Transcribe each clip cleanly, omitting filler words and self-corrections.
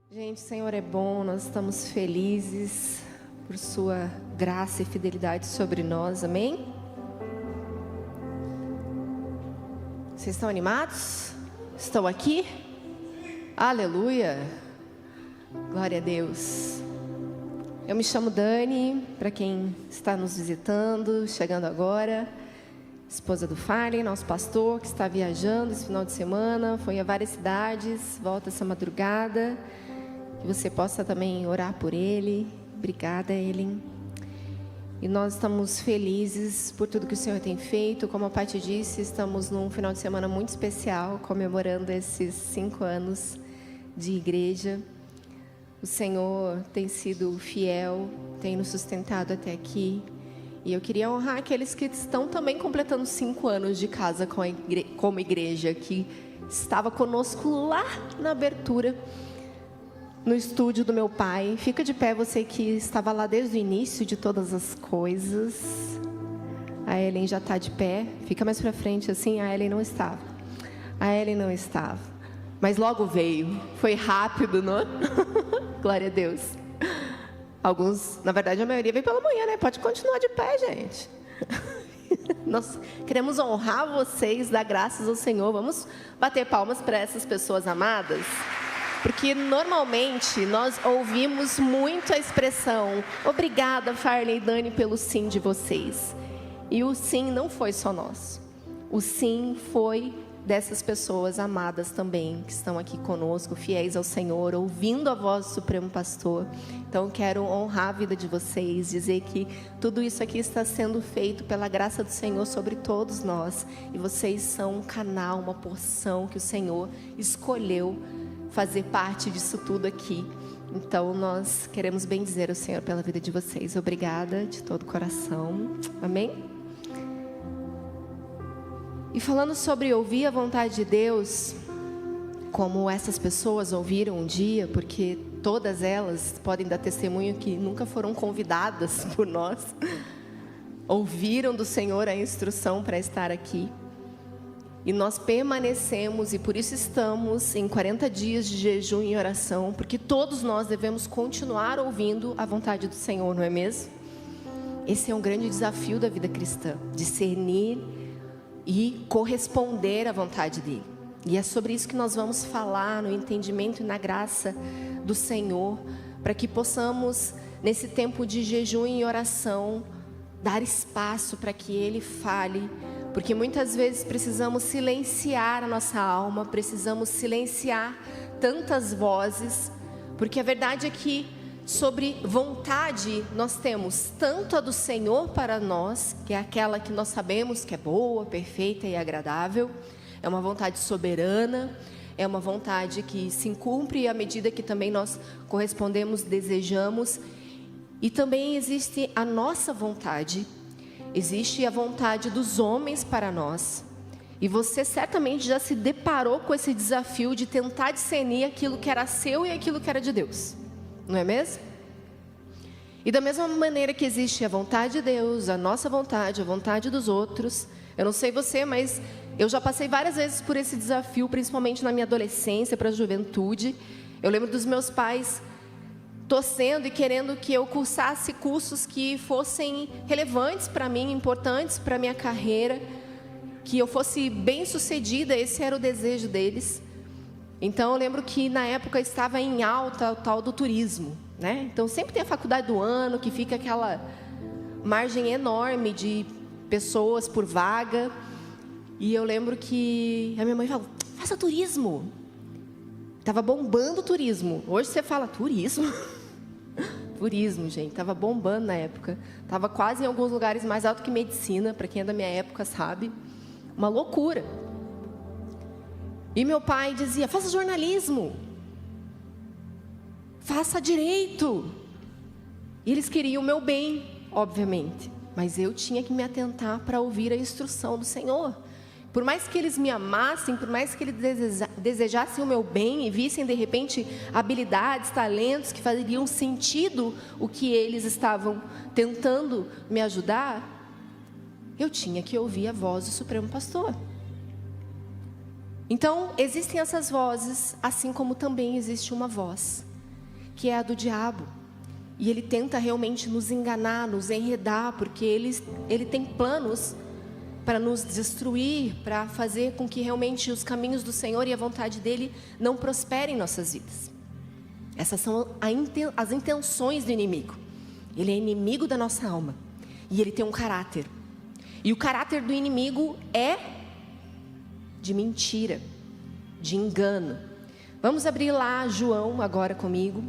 Gente, o Senhor é bom, nós estamos felizes por sua graça e fidelidade sobre nós, amém? Vocês estão animados? Estão aqui? Aleluia! Glória a Deus! Eu me chamo Dani, para quem está nos visitando, chegando agora, esposa do Farley, nosso pastor que está viajando esse final de semana, foi a várias cidades, volta essa madrugada. Que você possa também orar por ele. Obrigada, Ellen. E nós estamos felizes por tudo que o Senhor tem feito. Como a Paty disse, estamos num final de semana muito especial, comemorando esses 5 anos de igreja. O Senhor tem sido fiel, tem nos sustentado até aqui. E eu queria honrar aqueles que estão também completando 5 anos de casa como igreja, que estava conosco lá na abertura, no estúdio do meu pai. Fica de pé você que estava lá desde o início de todas as coisas. A Ellen já está de pé. Fica mais para frente assim. A Ellen não estava. Mas logo veio. Foi rápido, não? Glória a Deus. Alguns, na verdade a maioria veio pela manhã, né? Pode continuar de pé, gente. Nós queremos honrar vocês, dar graças ao Senhor. Vamos bater palmas para essas pessoas amadas. Porque normalmente nós ouvimos muito a expressão obrigada, Farley e Dani, pelo sim de vocês. E o sim não foi só nosso. O sim foi dessas pessoas amadas também, que estão aqui conosco, fiéis ao Senhor, ouvindo a voz do Supremo Pastor. Então quero honrar a vida de vocês, dizer que tudo isso aqui está sendo feito pela graça do Senhor sobre todos nós. E vocês são um canal, uma porção que o Senhor escolheu fazer parte disso tudo aqui. Então nós queremos bendizer o Senhor pela vida de vocês. Obrigada de todo o coração. Amém? E falando sobre ouvir a vontade de Deus, como essas pessoas ouviram um dia, porque todas elas podem dar testemunho que nunca foram convidadas por nós, ouviram do Senhor a instrução para estar aqui. E nós permanecemos, e por isso estamos em 40 dias de jejum e oração, porque todos nós devemos continuar ouvindo a vontade do Senhor, não é mesmo? Esse é um grande desafio da vida cristã, discernir e corresponder à vontade dEle. E é sobre isso que nós vamos falar, no entendimento e na graça do Senhor, para que possamos, nesse tempo de jejum e oração, dar espaço para que Ele fale. Porque muitas vezes precisamos silenciar a nossa alma, precisamos silenciar tantas vozes, porque a verdade é que sobre vontade nós temos tanto a do Senhor para nós, que é aquela que nós sabemos que é boa, perfeita e agradável, é uma vontade soberana, é uma vontade que se cumpre à medida que também nós correspondemos, desejamos, e também existe a nossa vontade. Existe a vontade dos homens para nós. E você certamente já se deparou com esse desafio de tentar discernir aquilo que era seu e aquilo que era de Deus. Não é mesmo? E da mesma maneira que existe a vontade de Deus, a nossa vontade, a vontade dos outros. Eu não sei você, mas eu já passei várias vezes por esse desafio, principalmente na minha adolescência, para a juventude. Eu lembro dos meus pais torcendo e querendo que eu cursasse cursos que fossem relevantes para mim, importantes para a minha carreira, que eu fosse bem sucedida. Esse era o desejo deles. Então eu lembro que na época estava em alta o tal do turismo, né? Então sempre tem a faculdade do ano, que fica aquela margem enorme de pessoas por vaga. E eu lembro que a minha mãe falou: faça turismo. Estava bombando o turismo. Hoje você fala turismo? Turismo, gente, estava bombando na época. Estava quase em alguns lugares mais alto que medicina, para quem é da minha época sabe. Uma loucura. E meu pai dizia: faça jornalismo, faça direito. E eles queriam o meu bem, obviamente. Mas eu tinha que me atentar para ouvir a instrução do Senhor. Por mais que eles me amassem, por mais que eles desejassem o meu bem e vissem de repente habilidades, talentos que fariam sentido o que eles estavam tentando me ajudar, eu tinha que ouvir a voz do Supremo Pastor. Então existem essas vozes, assim como também existe uma voz que é a do diabo. E ele tenta realmente nos enganar, nos enredar, porque ele tem planos para nos destruir, para fazer com que realmente os caminhos do Senhor e a vontade dele não prosperem em nossas vidas. Essas são as intenções do inimigo. Ele é inimigo da nossa alma. E ele tem um caráter. E o caráter do inimigo é de mentira, de engano. Vamos abrir lá João agora comigo.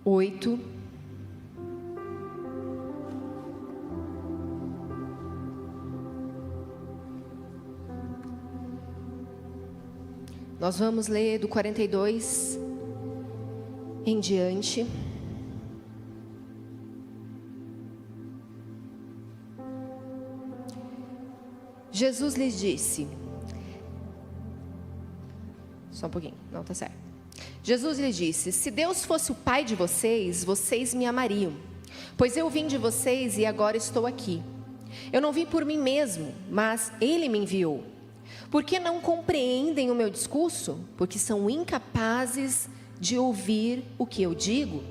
8. Nós vamos ler do 42 em diante. Jesus lhes disse... Só um pouquinho, não, tá certo. Jesus lhes disse: se Deus fosse o Pai de vocês, vocês me amariam, pois eu vim de vocês e agora estou aqui. Eu não vim por mim mesmo, mas Ele me enviou. Por que não compreendem o meu discurso? Porque são incapazes de ouvir o que eu digo.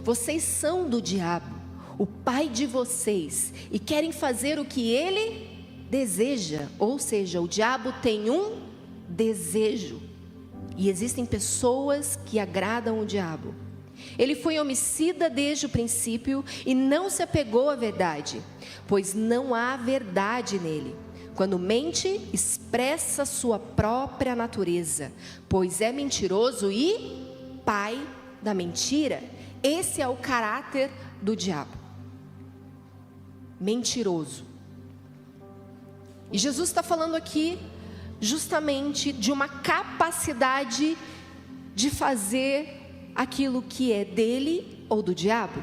Vocês são do diabo, o pai de vocês, e querem fazer o que ele deseja. Ou seja, o diabo tem um desejo. E existem pessoas que agradam o diabo. Ele foi homicida desde o princípio e não se apegou à verdade, pois não há verdade nele. Quando mente, expressa sua própria natureza, pois é mentiroso e pai da mentira. Esse é o caráter do diabo. Mentiroso. E Jesus está falando aqui justamente de uma capacidade de fazer aquilo que é dele ou do diabo.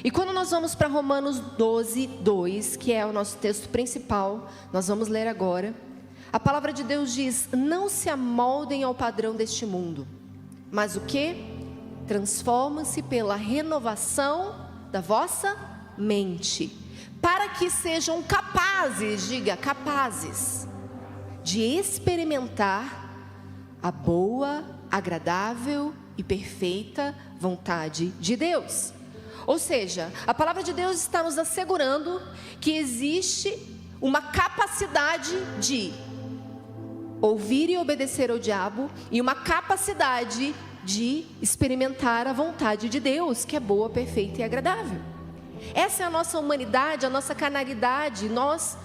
E quando nós vamos para Romanos 12, 2, que é o nosso texto principal, nós vamos ler agora. A palavra de Deus diz: não se amoldem ao padrão deste mundo, mas o que? Transformam-se pela renovação da vossa mente, para que sejam capazes, diga, capazes, de experimentar a boa, agradável e perfeita vontade de Deus. Ou seja, a palavra de Deus está nos assegurando que existe uma capacidade de ouvir e obedecer ao diabo, e uma capacidade de experimentar a vontade de Deus, que é boa, perfeita e agradável. Essa é a nossa humanidade, a nossa carnalidade. Nós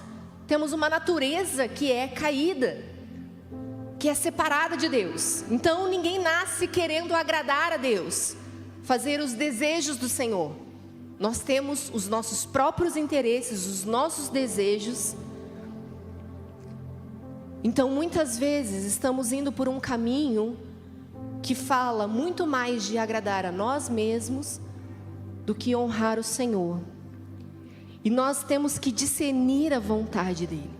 temos uma natureza que é caída, que é separada de Deus. Então ninguém nasce querendo agradar a Deus, fazer os desejos do Senhor. Nós temos os nossos próprios interesses, os nossos desejos. Então muitas vezes estamos indo por um caminho que fala muito mais de agradar a nós mesmos do que honrar o Senhor. E nós temos que discernir a vontade dele.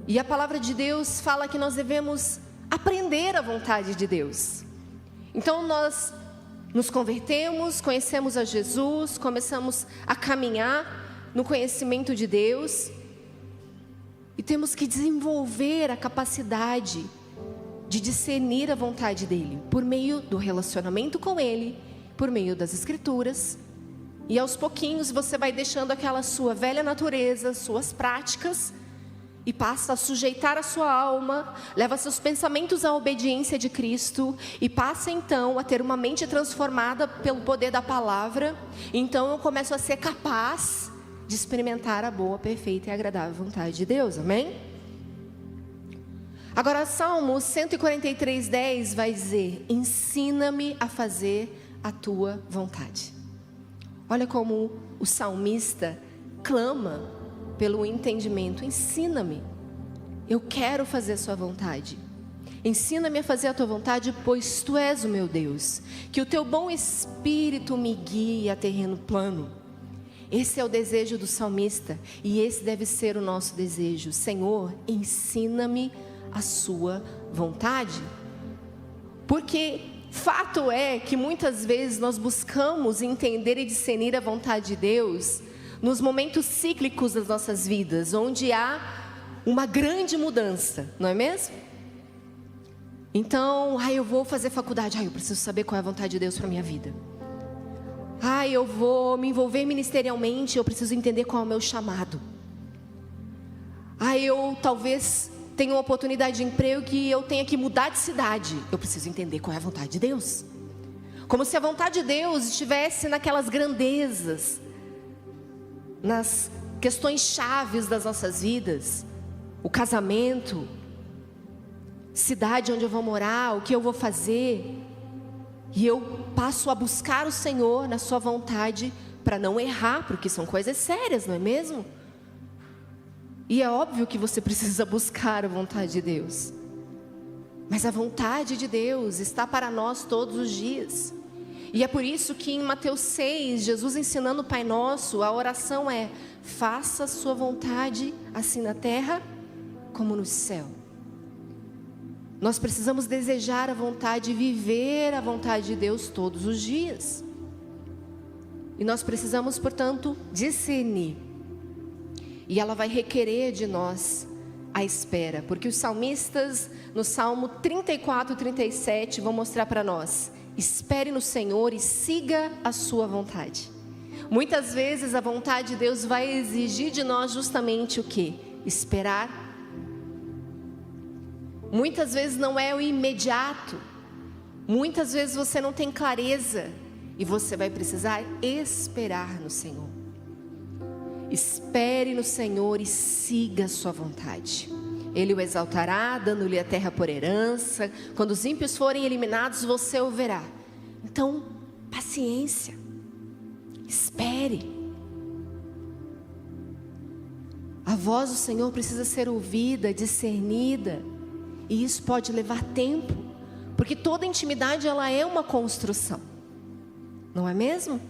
E a palavra de Deus fala que nós devemos aprender a vontade de Deus. Então nós nos convertemos, conhecemos a Jesus, começamos a caminhar no conhecimento de Deus, e temos que desenvolver a capacidade de discernir a vontade dele, por meio do relacionamento com ele, por meio das escrituras. E aos pouquinhos você vai deixando aquela sua velha natureza, suas práticas, e passa a sujeitar a sua alma, leva seus pensamentos à obediência de Cristo, e passa então a ter uma mente transformada pelo poder da palavra. Então eu começo a ser capaz de experimentar a boa, perfeita e agradável vontade de Deus, amém? Agora Salmo 143:10 vai dizer: ensina-me a fazer a tua vontade. Olha como o salmista clama pelo entendimento. Ensina-me, eu quero fazer a sua vontade. Ensina-me a fazer a tua vontade, pois tu és o meu Deus. Que o teu bom espírito me guie a terreno plano. Esse é o desejo do salmista, e esse deve ser o nosso desejo. Senhor, ensina-me a sua vontade. Porque fato é que muitas vezes nós buscamos entender e discernir a vontade de Deus nos momentos cíclicos das nossas vidas, onde há uma grande mudança, não é mesmo? Então, eu vou fazer faculdade, eu preciso saber qual é a vontade de Deus para minha vida. Eu vou me envolver ministerialmente, eu preciso entender qual é o meu chamado. Eu talvez tenha uma oportunidade de emprego que eu tenha que mudar de cidade. Eu preciso entender qual é a vontade de Deus. Como se a vontade de Deus estivesse naquelas grandezas, nas questões chaves das nossas vidas. O casamento, cidade onde eu vou morar, o que eu vou fazer. E eu passo a buscar o Senhor na sua vontade para não errar, porque são coisas sérias, não é mesmo? E é óbvio que você precisa buscar a vontade de Deus. Mas a vontade de Deus está para nós todos os dias. E é por isso que em Mateus 6, Jesus ensinando o Pai Nosso, a oração é: faça a sua vontade, assim na terra como no céu. Nós precisamos desejar a vontade e viver a vontade de Deus todos os dias. E nós precisamos, portanto, discernir. E ela vai requerer de nós a espera. Porque os salmistas, no Salmo 34, 37, vão mostrar para nós: espere no Senhor e siga a sua vontade. Muitas vezes a vontade de Deus vai exigir de nós justamente o quê? Esperar. Muitas vezes não é o imediato. Muitas vezes você não tem clareza. E você vai precisar esperar no Senhor. Espere no Senhor e siga a sua vontade. Ele o exaltará, dando-lhe a terra por herança. Quando os ímpios forem eliminados, você o verá. Então, paciência. Espere. A voz do Senhor precisa ser ouvida, discernida. E isso pode levar tempo. Porque toda intimidade, ela é uma construção. Não é mesmo?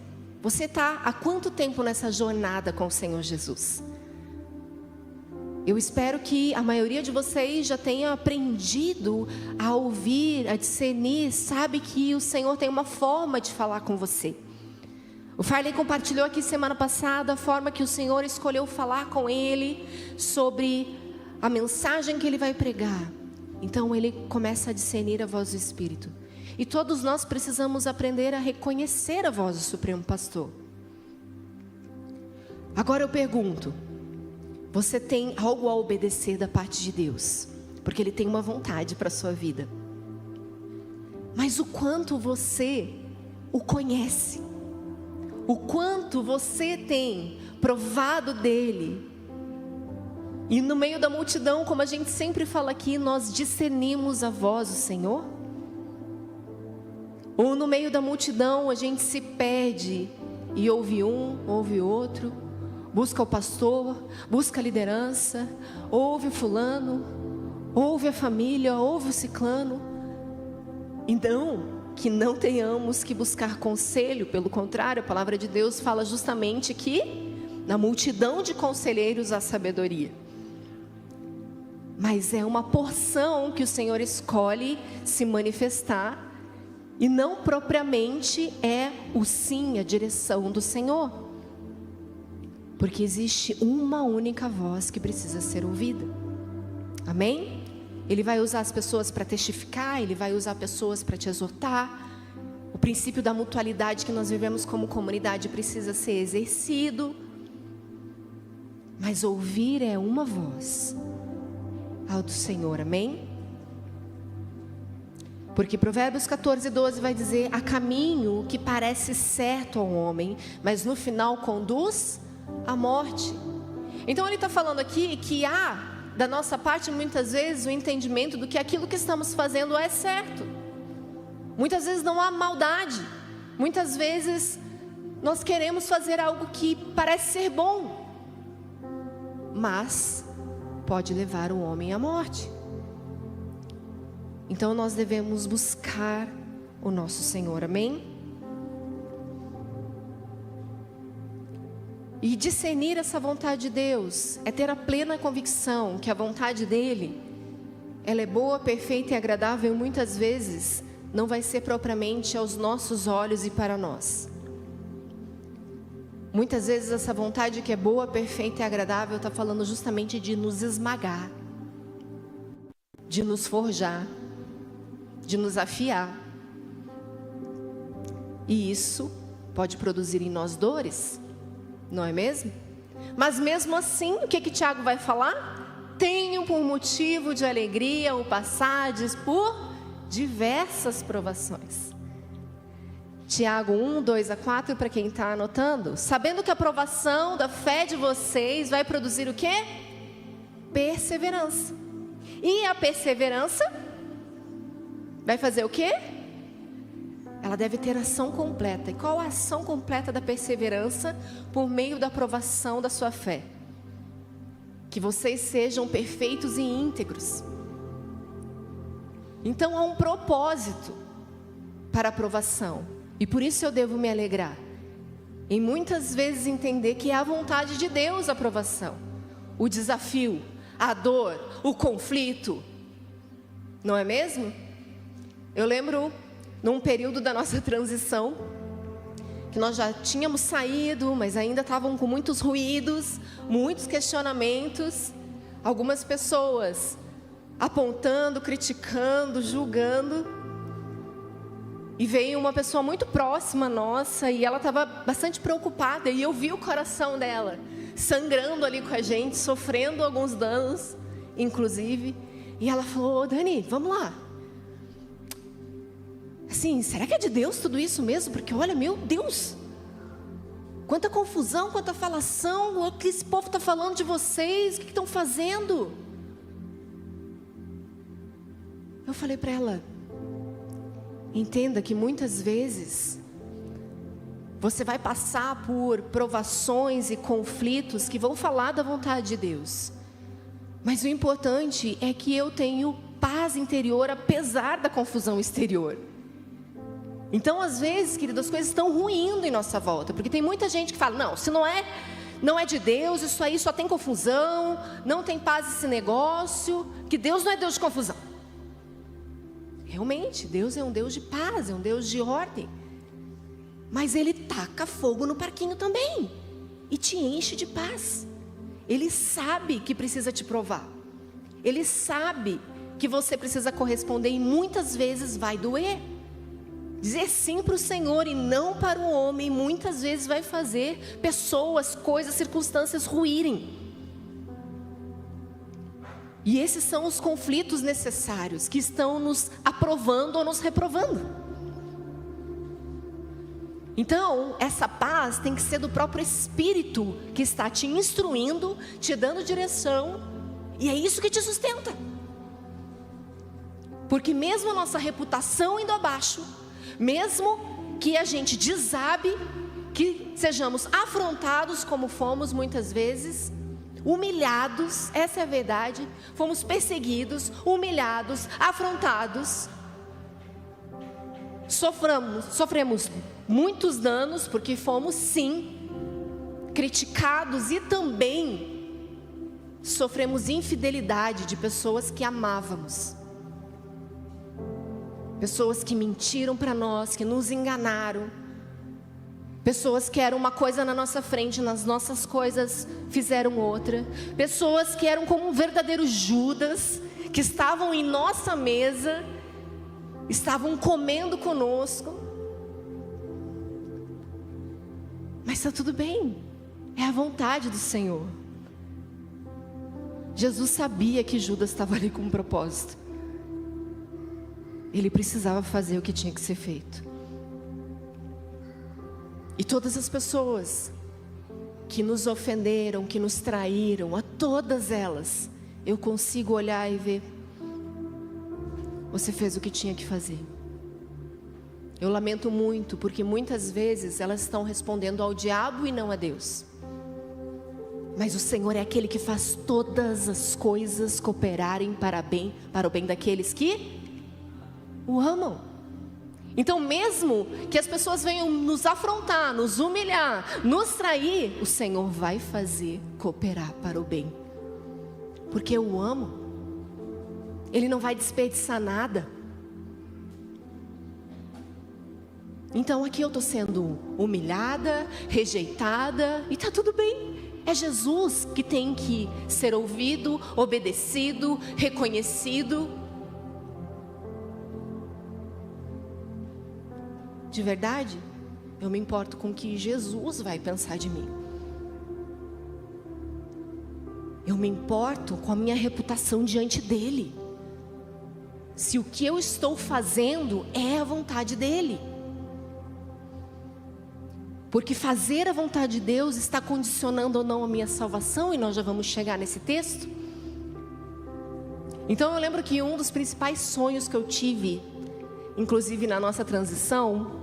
Você está há quanto tempo nessa jornada com o Senhor Jesus? Eu espero que a maioria de vocês já tenha aprendido a ouvir, a discernir. Sabe que o Senhor tem uma forma de falar com você. O Farley compartilhou aqui semana passada a forma que o Senhor escolheu falar com ele sobre a mensagem que ele vai pregar. Então ele começa a discernir a voz do Espírito. E todos nós precisamos aprender a reconhecer a voz do Supremo Pastor. Agora eu pergunto: você tem algo a obedecer da parte de Deus? Porque Ele tem uma vontade para a sua vida. Mas o quanto você o conhece? O quanto você tem provado dele? E no meio da multidão, como a gente sempre fala aqui, nós discernimos a voz do Senhor? Ou no meio da multidão a gente se perde e ouve um, ouve outro, busca o pastor, busca a liderança, ouve o fulano, ouve a família, ouve o ciclano. Então, que não tenhamos que buscar conselho, pelo contrário, a palavra de Deus fala justamente que na multidão de conselheiros há sabedoria. Mas é uma porção que o Senhor escolhe se manifestar. E não propriamente é o sim, a direção do Senhor. Porque existe uma única voz que precisa ser ouvida. Amém? Ele vai usar as pessoas para testificar, Ele vai usar pessoas para te exortar. O princípio da mutualidade que nós vivemos como comunidade precisa ser exercido. Mas ouvir é uma voz, ao do Senhor, amém? Porque Provérbios 14, 12 vai dizer: há caminho que parece certo ao homem, mas no final conduz à morte. Então ele está falando aqui que há, da nossa parte, muitas vezes, o entendimento do que aquilo que estamos fazendo é certo. Muitas vezes não há maldade. Muitas vezes nós queremos fazer algo que parece ser bom, mas pode levar o homem à morte. Então nós devemos buscar o nosso Senhor, amém? E discernir essa vontade de Deus é ter a plena convicção que a vontade dEle, ela é boa, perfeita e agradável. Muitas vezes não vai ser propriamente aos nossos olhos e para nós. Muitas vezes essa vontade que é boa, perfeita e agradável está falando justamente de nos esmagar, de nos forjar. de nos afiar. E isso pode produzir em nós dores, não é mesmo? Mas mesmo assim, o que Tiago vai falar? Tenho por motivo de alegria o passardes por diversas provações. Tiago 1, 2 a 4, para quem está anotando. Sabendo que a provação da fé de vocês vai produzir o quê? Perseverança. E a perseverança vai fazer o quê? Ela deve ter ação completa. E qual a ação completa da perseverança? Por meio da provação da sua fé. Que vocês sejam perfeitos e íntegros. Então há um propósito para a provação. E por isso eu devo me alegrar. E muitas vezes entender que é a vontade de Deus a provação. O desafio, a dor, o conflito. Não é mesmo? Eu lembro num período da nossa transição, que nós já tínhamos saído, mas ainda estavam com muitos ruídos, muitos questionamentos, algumas pessoas apontando, criticando, julgando, e veio uma pessoa muito próxima nossa, e ela estava bastante preocupada, e eu vi o coração dela, sangrando ali com a gente, sofrendo alguns danos, inclusive, e ela falou: Dani, vamos lá. Assim, será que é de Deus tudo isso mesmo? Porque olha, meu Deus, quanta confusão, quanta falação, o que esse povo está falando de vocês, o que estão fazendo? Eu falei para ela: entenda que muitas vezes você vai passar por provações e conflitos que vão falar da vontade de Deus, mas o importante é que eu tenho paz interior apesar da confusão exterior. Então, às vezes, queridos, as coisas estão ruindo em nossa volta, porque tem muita gente que fala: não, se não é de Deus, isso aí só tem confusão, não tem paz esse negócio, que Deus não é Deus de confusão. Realmente, Deus é um Deus de paz, é um Deus de ordem, mas Ele taca fogo no parquinho também, e te enche de paz. Ele sabe que precisa te provar, Ele sabe que você precisa corresponder, e muitas vezes vai doer. Dizer sim para o Senhor e não para o homem, muitas vezes vai fazer pessoas, coisas, circunstâncias ruírem. E esses são os conflitos necessários que estão nos aprovando ou nos reprovando. Então, essa paz tem que ser do próprio Espírito que está te instruindo, te dando direção, e é isso que te sustenta. Porque mesmo a nossa reputação indo abaixo, mesmo que a gente desabe, que sejamos afrontados como fomos muitas vezes, humilhados, essa é a verdade, fomos perseguidos, humilhados, afrontados, sofremos muitos danos, porque fomos sim criticados, e também sofremos infidelidade de pessoas que amávamos. Pessoas que mentiram para nós, que nos enganaram. Pessoas que eram uma coisa na nossa frente, nas nossas coisas fizeram outra. Pessoas que eram como um verdadeiro Judas, que estavam em nossa mesa, estavam comendo conosco. Mas está tudo bem, é a vontade do Senhor. Jesus sabia que Judas estava ali com um propósito. Ele precisava fazer o que tinha que ser feito. E todas as pessoas que nos ofenderam, que nos traíram, a todas elas, eu consigo olhar e ver: você fez o que tinha que fazer. Eu lamento muito, porque muitas vezes elas estão respondendo ao diabo e não a Deus. Mas o Senhor é aquele que faz todas as coisas cooperarem para o bem daqueles que o amam. Então, mesmo que as pessoas venham nos afrontar, nos humilhar, nos trair, o Senhor vai fazer cooperar para o bem, porque eu o amo. Ele não vai desperdiçar nada. Então aqui eu estou sendo humilhada, rejeitada, e está tudo bem. É Jesus que tem que ser ouvido, obedecido, reconhecido. de verdade, eu me importo com o que Jesus vai pensar de mim. Eu me importo com a minha reputação diante dele. Se o que eu estou fazendo é a vontade dele. Porque fazer a vontade de Deus está condicionando ou não a minha salvação, e nós já vamos chegar nesse texto. Então eu lembro que um dos principais sonhos que eu tive, inclusive na nossa transição,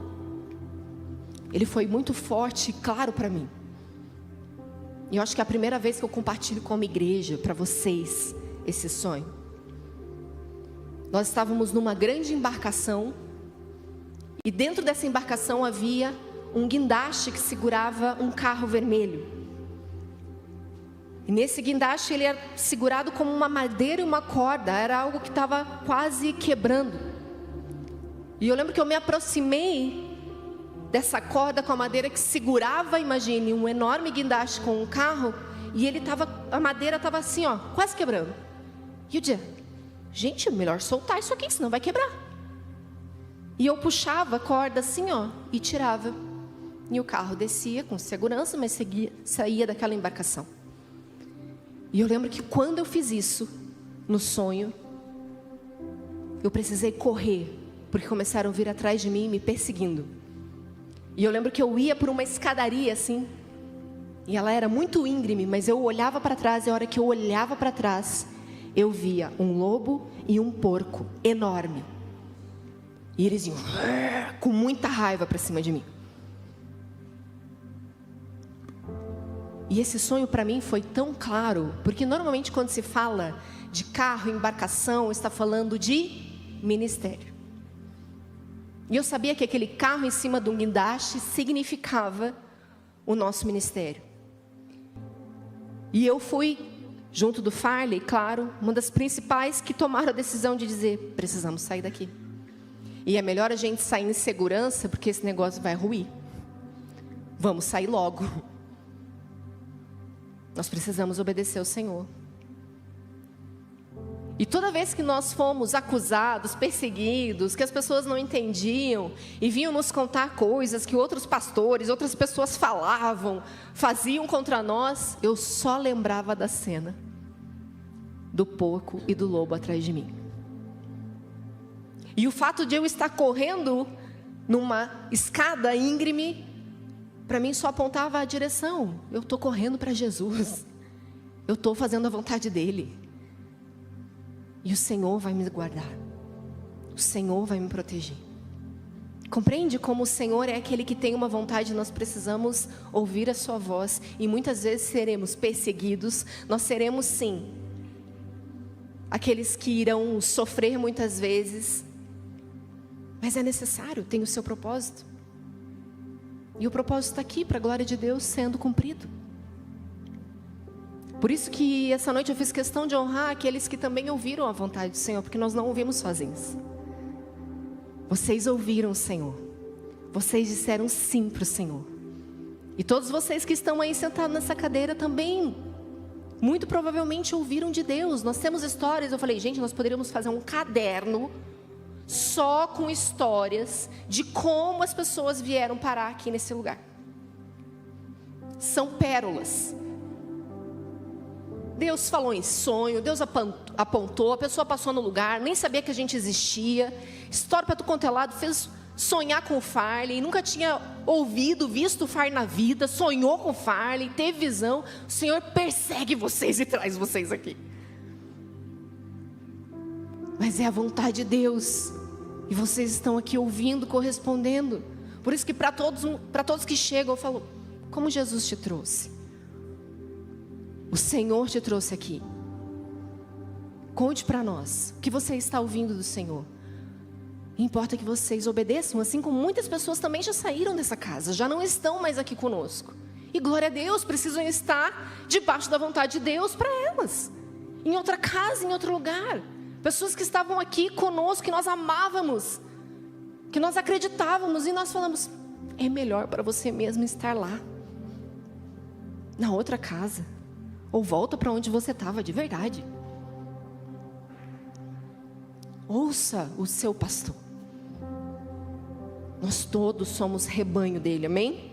ele foi muito forte e claro para mim. E eu acho que é a primeira vez que eu compartilho com a igreja, para vocês, esse sonho. Nós estávamos numa grande embarcação, e dentro dessa embarcação havia um guindaste que segurava um carro vermelho. E nesse guindaste ele era segurado como uma madeira e uma corda, era algo que estava quase quebrando. E eu lembro que eu me aproximei dessa corda com a madeira que segurava, imagine, um enorme guindaste com um carro, e a madeira estava assim, ó, quase quebrando. E eu dizia, gente, é melhor soltar isso aqui, senão vai quebrar. E eu puxava a corda assim, ó, e tirava. E o carro descia com segurança, mas saía daquela embarcação. E eu lembro que quando eu fiz isso, no sonho, eu precisei correr, porque começaram a vir atrás de mim, me perseguindo. E eu lembro que eu ia por uma escadaria assim, e ela era muito íngreme, mas eu olhava para trás, e a hora que eu olhava para trás, eu via um lobo e um porco enorme. E eles iam com muita raiva para cima de mim. E esse sonho para mim foi tão claro, porque normalmente quando se fala de carro, embarcação, está falando de ministério. E eu sabia que aquele carro em cima de um guindaste significava o nosso ministério. E eu fui, junto do Farley, claro, uma das principais que tomaram a decisão de dizer, precisamos sair daqui. E é melhor a gente sair em segurança, porque esse negócio vai ruir. Vamos sair logo. Nós precisamos obedecer ao Senhor. E toda vez que nós fomos acusados, perseguidos, que as pessoas não entendiam e vinham nos contar coisas que outros pastores, outras pessoas falavam, faziam contra nós, eu só lembrava da cena do porco e do lobo atrás de mim. E o fato de eu estar correndo numa escada íngreme, para mim só apontava a direção. Eu estou correndo para Jesus. Eu estou fazendo a vontade dEle. E o Senhor vai me guardar. O Senhor vai me proteger. Compreende como o Senhor é aquele que tem uma vontade, nós precisamos ouvir a sua voz. E muitas vezes seremos perseguidos. Nós seremos sim aqueles que irão sofrer muitas vezes. Mas é necessário, tem o seu propósito. E o propósito está aqui, para a glória de Deus, sendo cumprido. Por isso que essa noite eu fiz questão de honrar aqueles que também ouviram a vontade do Senhor, porque nós não ouvimos sozinhos. Vocês ouviram o Senhor. Vocês disseram sim para o Senhor. E todos vocês que estão aí sentados nessa cadeira também, muito provavelmente ouviram de Deus. Nós temos histórias, eu falei, gente, nós poderíamos fazer um caderno só com histórias de como as pessoas vieram parar aqui nesse lugar. São pérolas. Deus falou em sonho, Deus apontou, a pessoa passou no lugar, nem sabia que a gente existia, história para tu quanto é lado, fez sonhar com o Farley, nunca tinha ouvido, visto o Farley na vida, sonhou com o Farley, teve visão. O Senhor persegue vocês e traz vocês aqui. Mas é a vontade de Deus, e vocês estão aqui ouvindo, correspondendo. Por isso que para todos que chegam eu falo, como Jesus te trouxe? O Senhor te trouxe aqui. Conte para nós o que você está ouvindo do Senhor. Importa que vocês obedeçam, assim como muitas pessoas também já saíram dessa casa, já não estão mais aqui conosco. E glória a Deus, precisam estar debaixo da vontade de Deus para elas, em outra casa, em outro lugar. Pessoas que estavam aqui conosco, que nós amávamos, que nós acreditávamos, e nós falamos, é melhor para você mesmo estar lá, na outra casa, ou volta para onde você estava de verdade. Ouça o seu pastor. Nós todos somos rebanho dele, amém?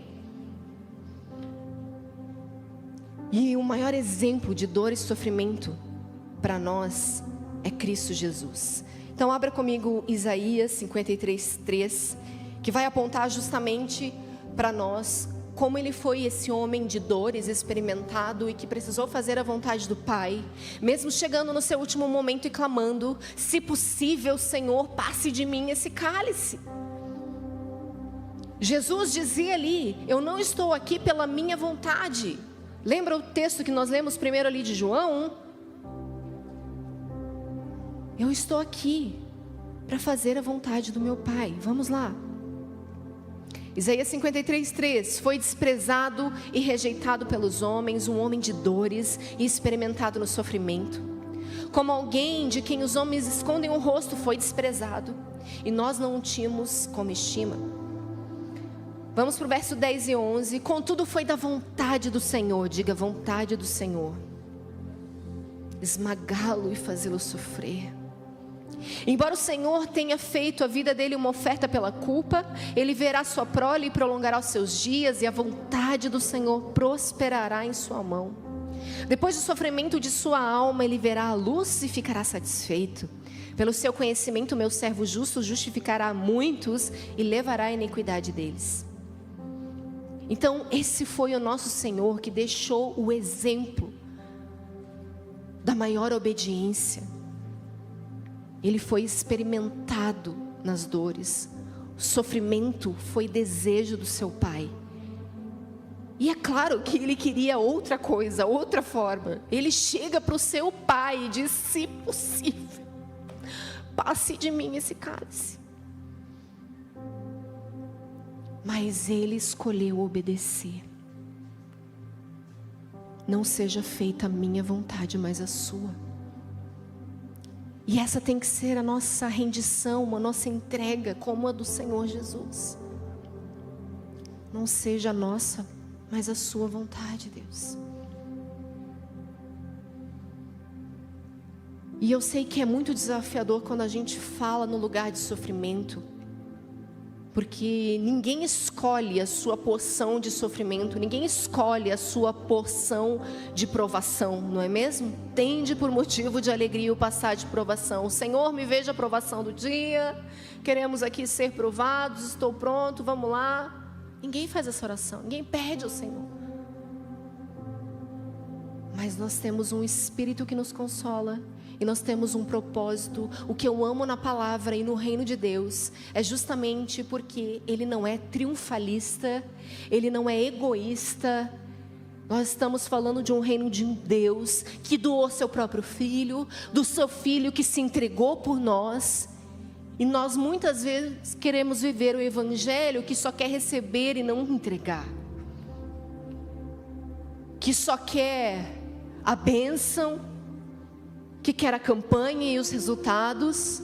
E o maior exemplo de dor e sofrimento para nós é Cristo Jesus. Então abra comigo Isaías 53:3, que vai apontar justamente para nós como ele foi esse homem de dores, experimentado e que precisou fazer a vontade do Pai, mesmo chegando no seu último momento e clamando: se possível, Senhor, passe de mim esse cálice. Jesus dizia ali: eu não estou aqui pela minha vontade. Lembra o texto que nós lemos primeiro ali de João? Eu estou aqui para fazer a vontade do meu Pai. Vamos lá. Isaías 53:3, foi desprezado e rejeitado pelos homens, um homem de dores e experimentado no sofrimento. Como alguém de quem os homens escondem o rosto, foi desprezado, e nós não o tínhamos como estima. Vamos para o verso 10 e 11, contudo foi da vontade do Senhor, diga vontade do Senhor, esmagá-lo e fazê-lo sofrer. Embora o Senhor tenha feito a vida dele uma oferta pela culpa, ele verá sua prole e prolongará os seus dias, e a vontade do Senhor prosperará em sua mão. Depois do sofrimento de sua alma, ele verá a luz e ficará satisfeito. Pelo seu conhecimento, meu servo justo justificará muitos e levará a iniquidade deles. Então, esse foi o nosso Senhor que deixou o exemplo da maior obediência. Ele foi experimentado nas dores. O sofrimento foi desejo do seu Pai. E é claro que ele queria outra coisa, outra forma. Ele chega para o seu Pai e diz: se possível, passe de mim esse cálice. Mas ele escolheu obedecer. Não seja feita a minha vontade, mas a sua. E essa tem que ser a nossa rendição, a nossa entrega, como a do Senhor Jesus. Não seja a nossa, mas a sua vontade, Deus. E eu sei que é muito desafiador quando a gente fala no lugar de sofrimento, porque ninguém escolhe a sua porção de sofrimento, ninguém escolhe a sua porção de provação, não é mesmo? Tende por motivo de alegria o passar de provação. Senhor, me veja a provação do dia, queremos aqui ser provados, estou pronto, vamos lá. Ninguém faz essa oração, ninguém pede ao Senhor. Mas nós temos um Espírito que nos consola. E nós temos um propósito. O que eu amo na palavra e no reino de Deus é justamente porque Ele não é triunfalista, Ele não é egoísta. Nós estamos falando de um reino de um Deus que doou seu próprio Filho, do seu Filho que se entregou por nós. E nós muitas vezes queremos viver o Evangelho que só quer receber e não entregar, que só quer a bênção, que quer a campanha e os resultados,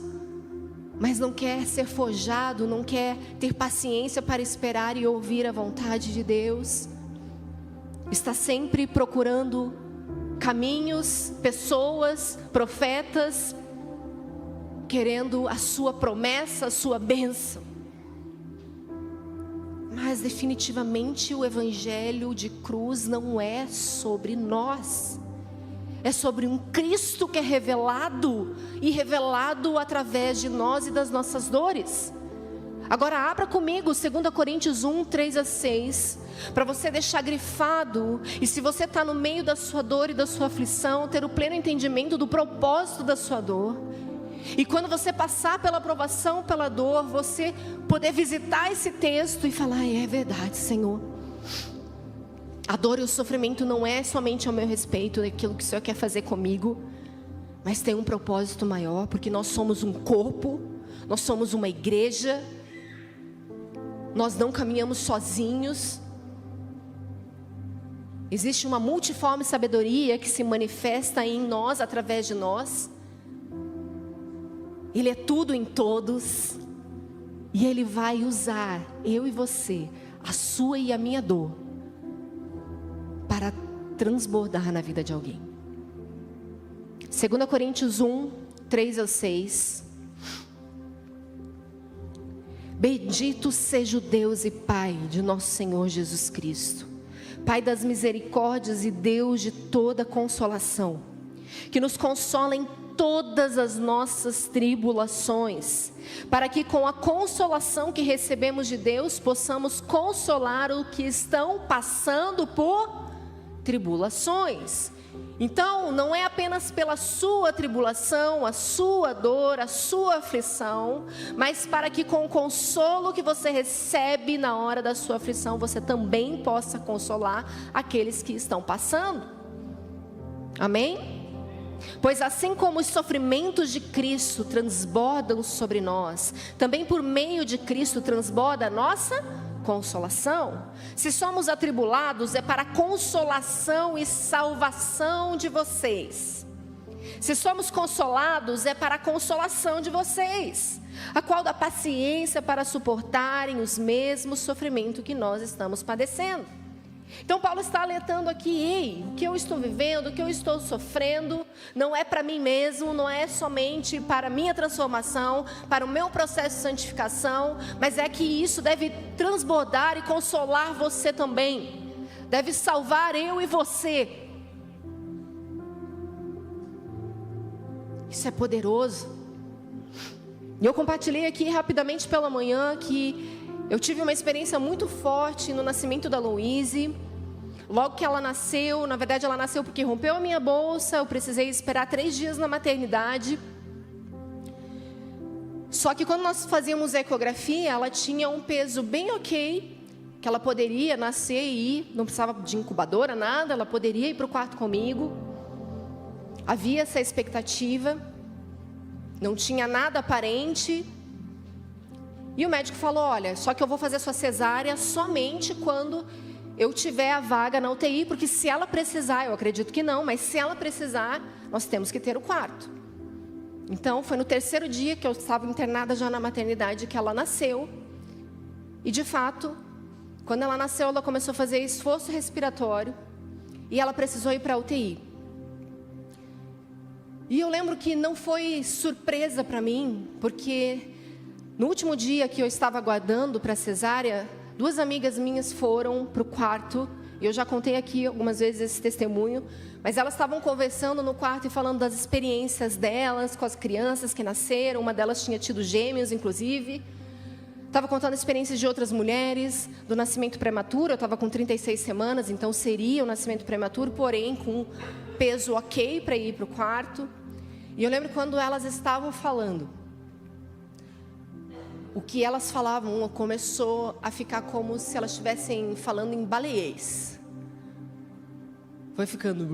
mas não quer ser forjado, não quer ter paciência para esperar e ouvir a vontade de Deus. Está sempre procurando caminhos, pessoas, profetas, querendo a sua promessa, a sua bênção. Mas definitivamente o Evangelho de cruz não é sobre nós. É sobre um Cristo que é revelado, e revelado através de nós e das nossas dores. Agora abra comigo 2 Coríntios 1, 3-6, para você deixar grifado, e se você está no meio da sua dor e da sua aflição, ter o pleno entendimento do propósito da sua dor. E quando você passar pela provação, pela dor, você poder visitar esse texto e falar: é verdade, Senhor. A dor e o sofrimento não é somente ao meu respeito, daquilo que o Senhor quer fazer comigo, mas tem um propósito maior, porque nós somos um corpo, nós somos uma igreja, nós não caminhamos sozinhos. Existe uma multiforme sabedoria que se manifesta em nós, através de nós. Ele é tudo em todos, e Ele vai usar eu e você, a sua e a minha dor, para transbordar na vida de alguém. 2 Coríntios 1, 3-6. Bendito seja o Deus e Pai de nosso Senhor Jesus Cristo, Pai das misericórdias e Deus de toda consolação, que nos consola em todas as nossas tribulações, para que com a consolação que recebemos de Deus, possamos consolar os que estão passando por tribulações. Então, não é apenas pela sua tribulação, a sua dor, a sua aflição, mas para que com o consolo que você recebe na hora da sua aflição, você também possa consolar aqueles que estão passando. Amém? Pois assim como os sofrimentos de Cristo transbordam sobre nós, também por meio de Cristo transborda a nossa consolação. Se somos atribulados, é para a consolação e salvação de vocês. Se somos consolados, é para a consolação de vocês, a qual dá paciência para suportarem os mesmos sofrimentos que nós estamos padecendo. Então Paulo está alertando aqui: ei, o que eu estou vivendo, o que eu estou sofrendo, não é para mim mesmo, não é somente para a minha transformação, para o meu processo de santificação, mas é que isso deve transbordar e consolar você também, deve salvar eu e você. Isso é poderoso. E eu compartilhei aqui rapidamente pela manhã que eu tive uma experiência muito forte no nascimento da Louise. Logo que ela nasceu, na verdade ela nasceu porque rompeu a minha bolsa, eu precisei esperar 3 dias na maternidade. Só que quando nós fazíamos a ecografia, ela tinha um peso bem ok, que ela poderia nascer e ir, não precisava de incubadora, nada, ela poderia ir para o quarto comigo. Havia essa expectativa, não tinha nada aparente. E o médico falou: olha, só que eu vou fazer sua cesárea somente quando eu tiver a vaga na UTI, porque se ela precisar, eu acredito que não, mas se ela precisar, nós temos que ter o quarto. Então, foi no 3º dia que eu estava internada já na maternidade que ela nasceu. E de fato, quando ela nasceu, ela começou a fazer esforço respiratório e ela precisou ir para a UTI. E eu lembro que não foi surpresa para mim, porque no último dia que eu estava aguardando para a cesárea, 2 amigas minhas foram para o quarto, e eu já contei aqui algumas vezes esse testemunho, mas elas estavam conversando no quarto e falando das experiências delas com as crianças que nasceram. Uma delas tinha tido gêmeos, inclusive. Estava contando experiências de outras mulheres, do nascimento prematuro. Eu estava com 36 semanas, então seria o nascimento prematuro, porém com peso ok para ir para o quarto. E eu lembro quando elas estavam falando, o que elas falavam começou a ficar como se elas estivessem falando em baleiês. Foi ficando...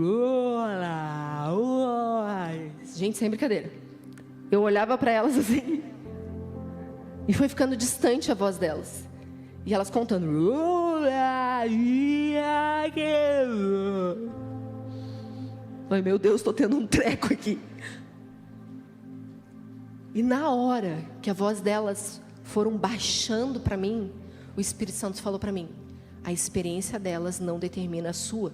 Gente, sem brincadeira. Eu olhava para elas assim, e foi ficando distante a voz delas. E elas contando... Ai, meu Deus, estou tendo um treco aqui. E na hora que a voz delas foram baixando para mim, o Espírito Santo falou para mim: a experiência delas não determina a sua.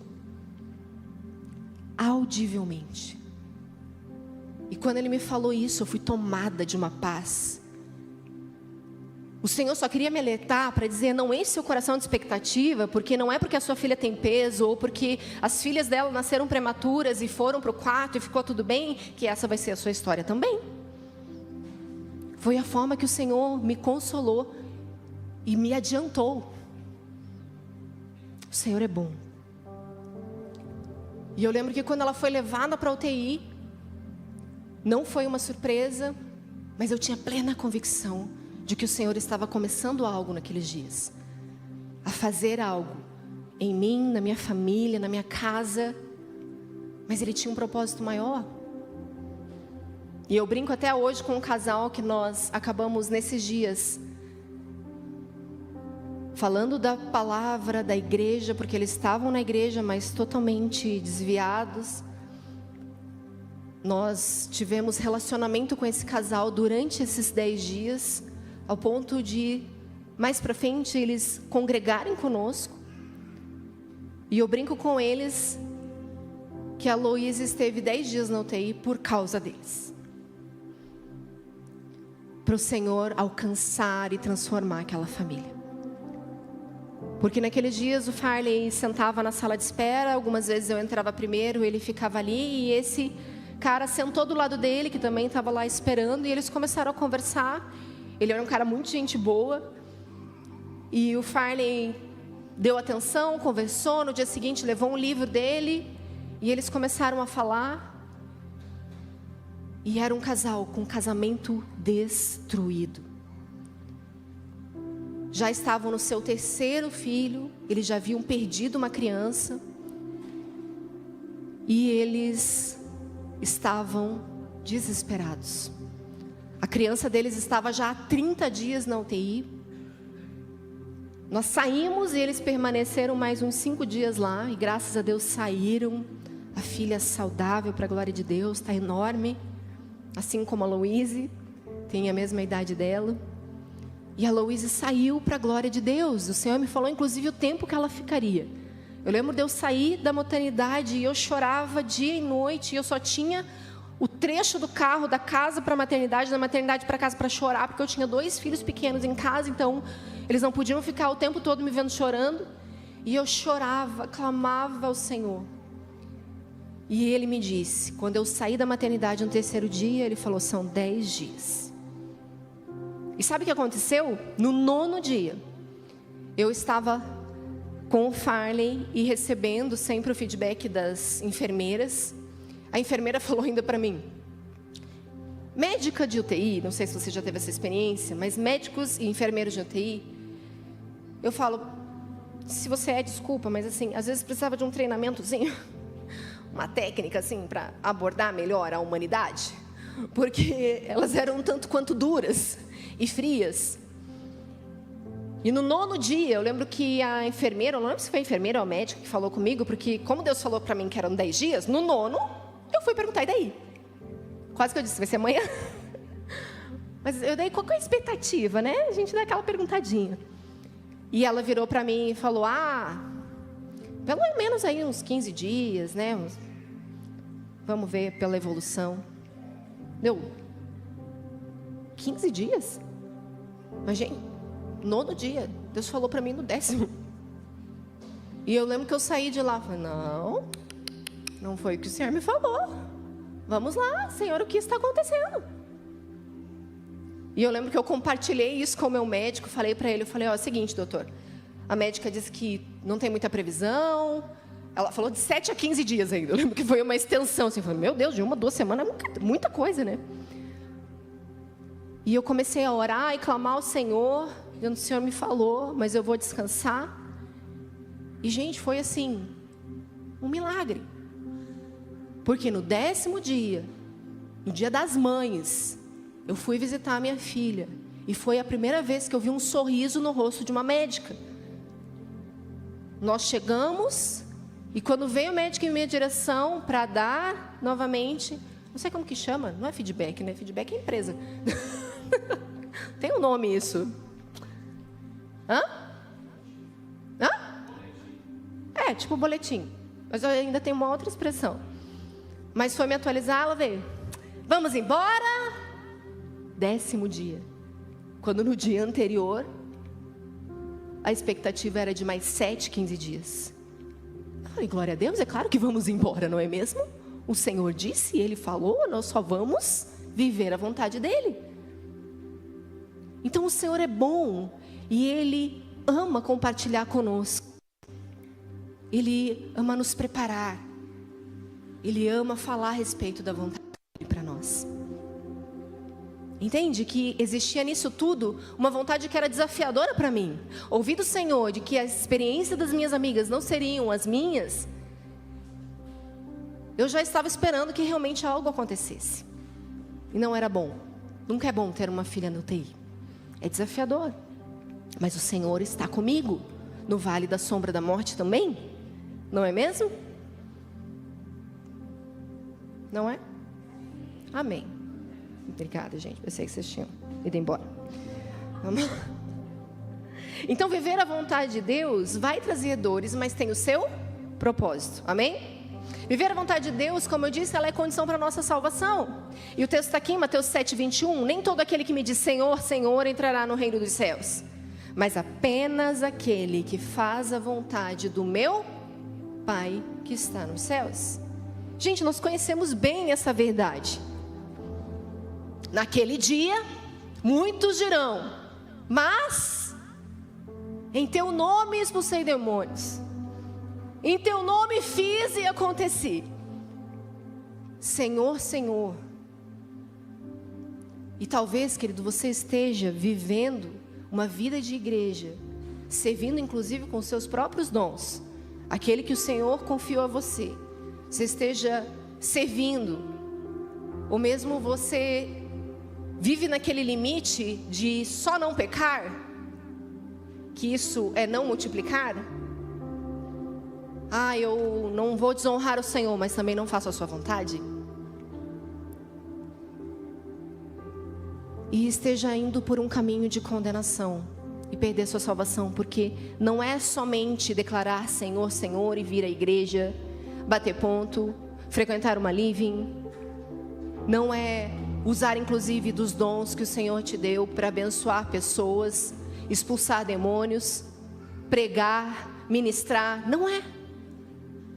Audivelmente. E quando ele me falou isso, eu fui tomada de uma paz. O Senhor só queria me alertar para dizer: não enche seu coração de expectativa, porque não é porque a sua filha tem peso, ou porque as filhas dela nasceram prematuras e foram para o quarto e ficou tudo bem, que essa vai ser a sua história também. Foi a forma que o Senhor me consolou e me adiantou. O Senhor é bom. E eu lembro que quando ela foi levada para a UTI, não foi uma surpresa, mas eu tinha plena convicção de que o Senhor estava começando algo naqueles dias. A fazer algo em mim, na minha família, na minha casa. Mas Ele tinha um propósito maior. E eu brinco até hoje com um casal que nós acabamos nesses dias falando da palavra da igreja, porque eles estavam na igreja, mas totalmente desviados. Nós tivemos relacionamento com esse casal durante esses 10 dias, ao ponto de, mais para frente, eles congregarem conosco. E eu brinco com eles que a Louise esteve 10 dias na UTI por causa deles. para o Senhor alcançar e transformar aquela família. Porque naqueles dias o Farley sentava na sala de espera, algumas vezes eu entrava primeiro, ele ficava ali, e esse cara sentou do lado dele, que também estava lá esperando, e eles começaram a conversar. Ele era um cara muito gente boa, e o Farley deu atenção, conversou. No dia seguinte levou um livro dele, e eles começaram a falar. E era um casal com um casamento destruído. Já estavam no seu terceiro filho, eles já haviam perdido uma criança, e eles estavam desesperados. A criança deles estava já há 30 dias na UTI. Nós saímos e eles permaneceram mais uns 5 dias lá, e graças a Deus saíram. A filha saudável, para a glória de Deus, está enorme, assim como a Louise, tem a mesma idade dela. E a Louise saiu para a glória de Deus. O Senhor me falou inclusive o tempo que ela ficaria. Eu lembro de eu sair da maternidade e eu chorava dia e noite, e eu só tinha o trecho do carro da casa para a maternidade, da maternidade para casa para chorar, porque eu tinha 2 filhos pequenos em casa, então eles não podiam ficar o tempo todo me vendo chorando. E eu chorava, clamava ao Senhor. E Ele me disse, quando eu saí da maternidade no terceiro dia, Ele falou, são 10 dias. E sabe o que aconteceu? No 9º dia, eu estava com o Farley e recebendo sempre o feedback das enfermeiras. A enfermeira falou ainda para mim, médica de UTI, não sei se você já teve essa experiência, mas médicos e enfermeiros de UTI, eu falo, se você desculpa, mas assim, às vezes precisava de um treinamentozinho, uma técnica assim, para abordar melhor a humanidade, porque elas eram um tanto quanto duras e frias. E no 9º dia, eu lembro que a enfermeira, eu não lembro se foi a enfermeira ou a médica que falou comigo, porque como Deus falou para mim que eram 10 dias, no 9º, eu fui perguntar, e daí? Quase que eu disse, vai ser amanhã? Mas eu daí, qual que é a expectativa, né? A gente dá aquela perguntadinha. E ela virou para mim e falou, pelo menos aí uns 15 dias, né? Vamos ver pela evolução. Deu 15 dias? Mas, gente, 9º dia, Deus falou para mim no 10º. E eu lembro que eu saí de lá, falei, não foi o que o Senhor me falou. Vamos lá, Senhor, o que está acontecendo? E eu lembro que eu compartilhei isso com o meu médico, falei para ele, é o seguinte, doutor, a médica disse que não tem muita previsão, ela falou de 7 a 15 dias ainda, eu lembro que foi uma extensão, assim, eu falei, meu Deus, de 1 a 2 semanas é muita coisa, né? E eu comecei a orar e clamar ao Senhor, e o Senhor me falou, mas eu vou descansar. E gente, foi assim, um milagre. Porque no 10º dia, no dia das mães, eu fui visitar a minha filha. E foi a primeira vez que eu vi um sorriso no rosto de uma médica. Nós chegamos, e quando veio o médico em minha direção para dar novamente, não sei como que chama, não é feedback, né? Feedback é empresa. Tem um nome isso. Tipo boletim. Mas eu ainda tenho uma outra expressão. Mas foi me atualizar, ela veio. Vamos embora. 10º dia. Quando no dia anterior, a expectativa era de mais 7, 15 dias. Eu falei, glória a Deus, é claro que vamos embora, não é mesmo? O Senhor disse, Ele falou, nós só vamos viver a vontade dEle. Então o Senhor é bom e Ele ama compartilhar conosco. Ele ama nos preparar. Ele ama falar a respeito da vontade dEle para nós. Entende que existia nisso tudo uma vontade que era desafiadora para mim. Ouvir do Senhor de que a experiência das minhas amigas não seriam as minhas, eu já estava esperando que realmente algo acontecesse. E não era bom. Nunca é bom ter uma filha no UTI. É desafiador. Mas o Senhor está comigo. No vale da sombra da morte também. Não é mesmo? Não é? Amém. Obrigada, gente. Pensei que vocês tinham ido embora. Vamos lá. Então, viver a vontade de Deus vai trazer dores, mas tem o seu propósito. Amém? Viver a vontade de Deus, como eu disse, ela é condição para a nossa salvação. E o texto está aqui em Mateus 7:21. Nem todo aquele que me diz Senhor, Senhor entrará no reino dos céus, mas apenas aquele que faz a vontade do meu Pai que está nos céus. Gente, nós conhecemos bem essa verdade. Naquele dia, muitos dirão, mas em teu nome expulsei demônios, em teu nome fiz e aconteci. Senhor, Senhor. E talvez, querido, você esteja vivendo uma vida de igreja, servindo inclusive com seus próprios dons, aquele que o Senhor confiou a você. Você esteja servindo, ou mesmo você vive naquele limite de só não pecar, que isso é não multiplicar. Eu não vou desonrar o Senhor, mas também não faço a sua vontade. E esteja indo por um caminho de condenação e perder sua salvação, porque não é somente declarar Senhor, Senhor e vir à igreja, bater ponto, frequentar uma living. Não é usar inclusive dos dons que o Senhor te deu para abençoar pessoas, expulsar demônios, pregar, ministrar. Não é.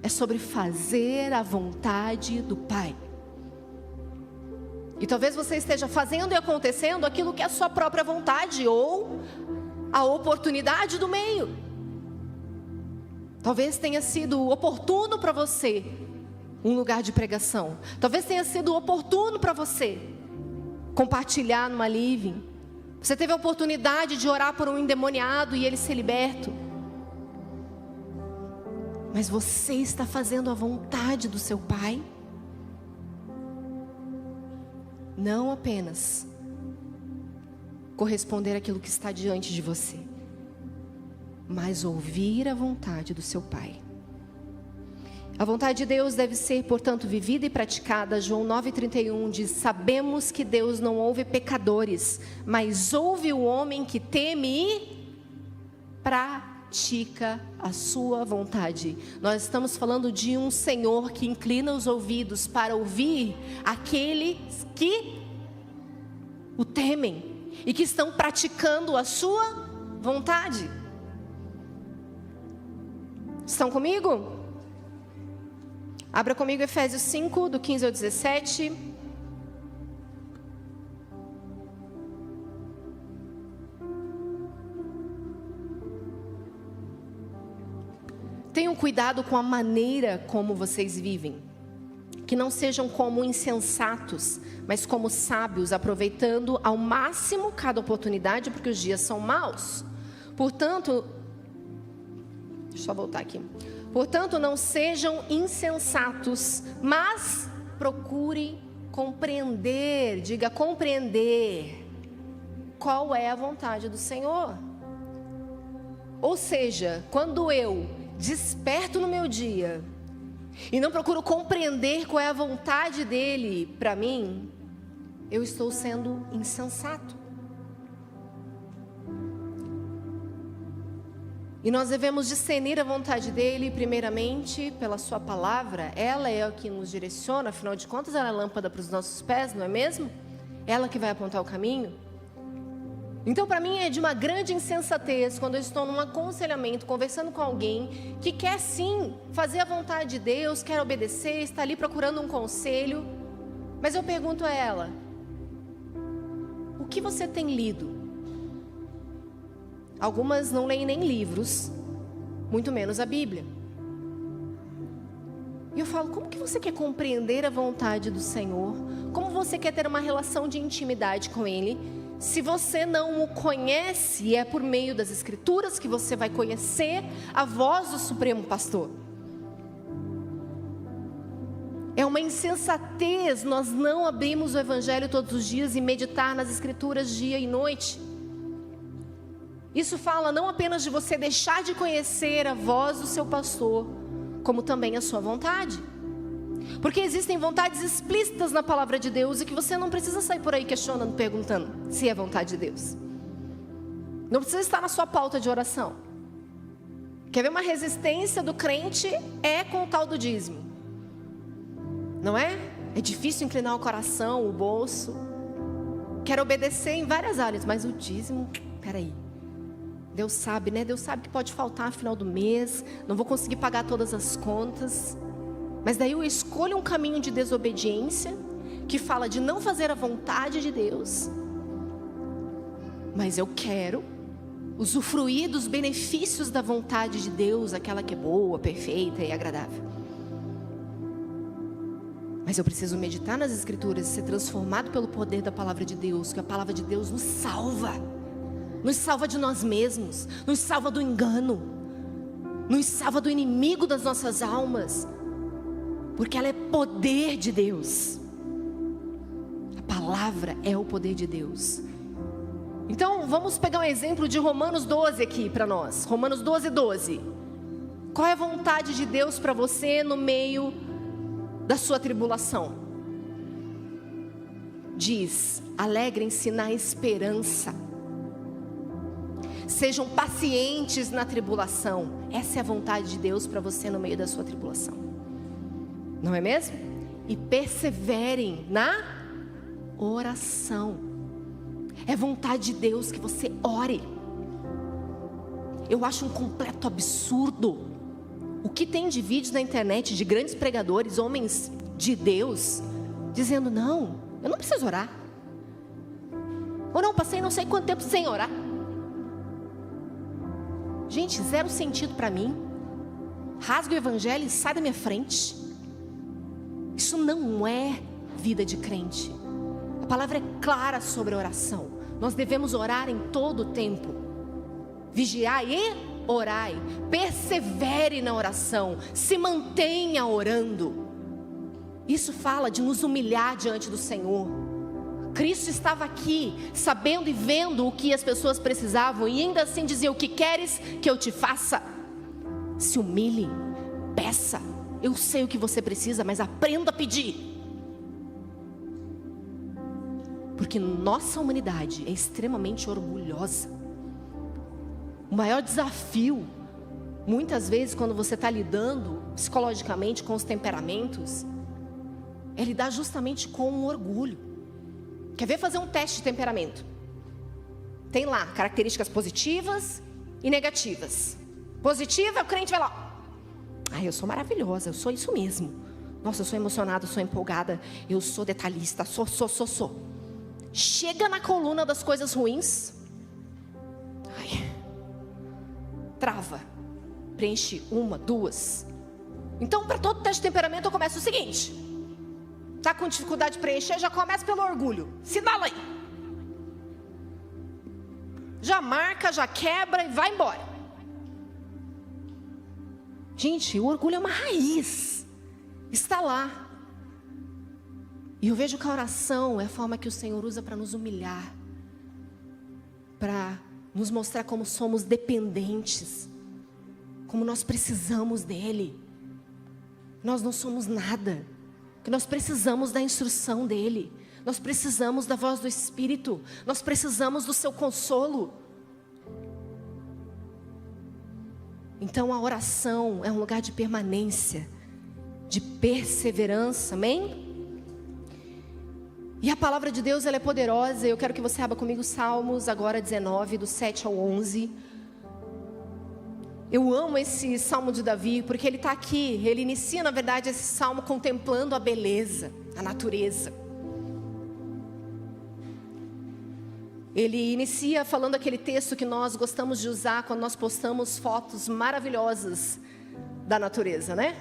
É sobre fazer a vontade do Pai. E talvez você esteja fazendo e acontecendo aquilo que é a sua própria vontade, ou a oportunidade do meio. Talvez tenha sido oportuno para você um lugar de pregação. Talvez tenha sido oportuno para você compartilhar numa living. Você teve a oportunidade de orar por um endemoniado e ele ser liberto. Mas você está fazendo a vontade do seu Pai? Não apenas corresponder àquilo que está diante de você, mas ouvir a vontade do seu Pai. A vontade de Deus deve ser, portanto, vivida e praticada. João 9,31 diz: sabemos que Deus não ouve pecadores, mas ouve o homem que teme e pratica a sua vontade. Nós estamos falando de um Senhor que inclina os ouvidos para ouvir aqueles que o temem e que estão praticando a sua vontade. Estão comigo? Abra comigo Efésios 5, do 15 ao 17. Tenham cuidado com a maneira como vocês vivem. Que não sejam como insensatos, mas como sábios, aproveitando ao máximo cada oportunidade, porque os dias são maus. Portanto, deixa eu só voltar aqui. Portanto, não sejam insensatos, mas procurem compreender, diga compreender, qual é a vontade do Senhor. Ou seja, quando eu desperto no meu dia e não procuro compreender qual é a vontade dele para mim, eu estou sendo insensato. E nós devemos discernir a vontade dele, primeiramente, pela sua palavra. Ela é o que nos direciona, afinal de contas, ela é a lâmpada para os nossos pés, não é mesmo? Ela que vai apontar o caminho. Então, para mim, é de uma grande insensatez quando eu estou num aconselhamento, conversando com alguém que quer sim fazer a vontade de Deus, quer obedecer, está ali procurando um conselho, mas eu pergunto a ela: o que você tem lido? Algumas não leem nem livros, muito menos a Bíblia. E eu falo: como que você quer compreender a vontade do Senhor? Como você quer ter uma relação de intimidade com Ele, se você não o conhece? E é por meio das Escrituras que você vai conhecer a voz do Supremo Pastor. É uma insensatez nós não abrirmos o Evangelho todos os dias e meditar nas Escrituras dia e noite. Isso fala não apenas de você deixar de conhecer a voz do seu pastor, como também a sua vontade. Porque existem vontades explícitas na palavra de Deus e que você não precisa sair por aí questionando, perguntando se é vontade de Deus. Não precisa estar na sua pauta de oração. Quer ver uma resistência do crente? É com o tal do dízimo. não é? É difícil inclinar o coração, o bolso. Quero obedecer em várias áreas, mas o dízimo, peraí. Deus sabe, né? Deus sabe que pode faltar no final do mês, não vou conseguir pagar todas as contas. Mas daí eu escolho um caminho de desobediência, que fala de não fazer a vontade de Deus. Mas eu quero usufruir dos benefícios da vontade de Deus, aquela que é boa, perfeita e agradável. Mas eu preciso meditar nas Escrituras e ser transformado pelo poder da palavra de Deus, que a palavra de Deus nos salva de nós mesmos, nos salva do engano, nos salva do inimigo das nossas almas, porque ela é poder de Deus. A palavra é o poder de Deus. Então vamos pegar um exemplo de Romanos 12 aqui para nós. Romanos 12:12. Qual é a vontade de Deus para você no meio da sua tribulação? Diz: alegrem-se na esperança, sejam pacientes na tribulação. Essa é a vontade de Deus para você no meio da sua tribulação, não é mesmo? E perseverem na oração. É vontade de Deus que você ore. Eu acho um completo absurdo o que tem de vídeos na internet de grandes pregadores, homens de Deus, dizendo: não, eu não preciso orar. Ou não, passei não sei quanto tempo sem orar. Gente, zero sentido para mim. Rasga o evangelho e sai da minha frente. Isso não é vida de crente. A palavra é clara sobre a oração. Nós devemos orar em todo o tempo. Vigiai e orai. Persevere na oração. Se mantenha orando. Isso fala de nos humilhar diante do Senhor. Cristo estava aqui, sabendo e vendo o que as pessoas precisavam, e ainda assim dizia: o que queres que eu te faça? Se humilhe, peça. Eu sei o que você precisa, mas aprenda a pedir. Porque nossa humanidade é extremamente orgulhosa. O maior desafio, muitas vezes, quando você está lidando psicologicamente com os temperamentos, é lidar justamente com o orgulho. Quer ver fazer um teste de temperamento? Tem lá características positivas e negativas. Positiva, o crente vai lá: eu sou maravilhosa, eu sou isso mesmo. Nossa, eu sou emocionada, eu sou empolgada, eu sou detalhista, sou. Chega na coluna das coisas ruins, trava. Preenche uma, duas. Então, para todo teste de temperamento, eu começo o seguinte: está com dificuldade de preencher, já começa pelo orgulho. Sinala aí. Já marca, já quebra e vai embora. Gente, o orgulho é uma raiz. Está lá. E eu vejo que a oração é a forma que o Senhor usa para nos humilhar, para nos mostrar como somos dependentes, como nós precisamos dEle. Nós não somos nada, que nós precisamos da instrução dEle, nós precisamos da voz do Espírito, nós precisamos do seu consolo. Então a oração é um lugar de permanência, de perseverança, amém? E a palavra de Deus, ela é poderosa. Eu quero que você abra comigo Salmos, agora 19, do 7 ao 11. Eu amo esse Salmo de Davi, porque ele está aqui. Ele inicia, na verdade, esse Salmo contemplando a beleza, a natureza. Ele inicia falando aquele texto que nós gostamos de usar quando nós postamos fotos maravilhosas da natureza, né?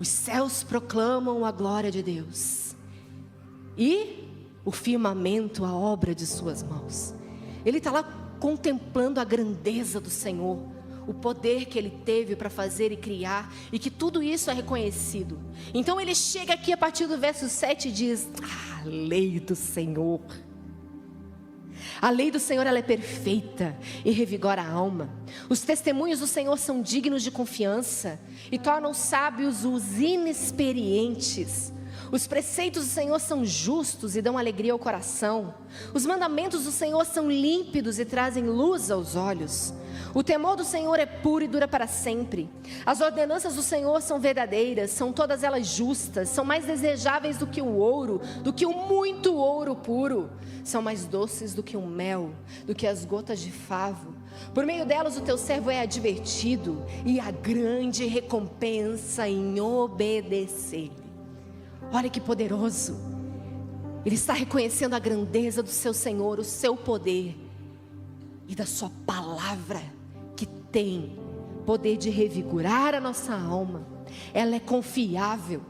Os céus proclamam a glória de Deus, e o firmamento, a obra de suas mãos. Ele está lá contemplando a grandeza do Senhor, o poder que Ele teve para fazer e criar, e que tudo isso é reconhecido. Então ele chega aqui a partir do verso 7 e diz: a lei do Senhor. A lei do Senhor, ela é perfeita e revigora a alma. Os testemunhos do Senhor são dignos de confiança e tornam sábios os inexperientes. Os preceitos do Senhor são justos e dão alegria ao coração. Os mandamentos do Senhor são límpidos e trazem luz aos olhos. O temor do Senhor é puro e dura para sempre. As ordenanças do Senhor são verdadeiras, são todas elas justas, são mais desejáveis do que o ouro, do que o muito ouro puro. São mais doces do que o mel, do que as gotas de favo. Por meio delas o teu servo é advertido, e a grande recompensa em obedecer-lhe. Olha que poderoso. Ele está reconhecendo a grandeza do seu Senhor, o seu poder e da sua palavra, que tem poder de revigorar a nossa alma. Ela é confiável,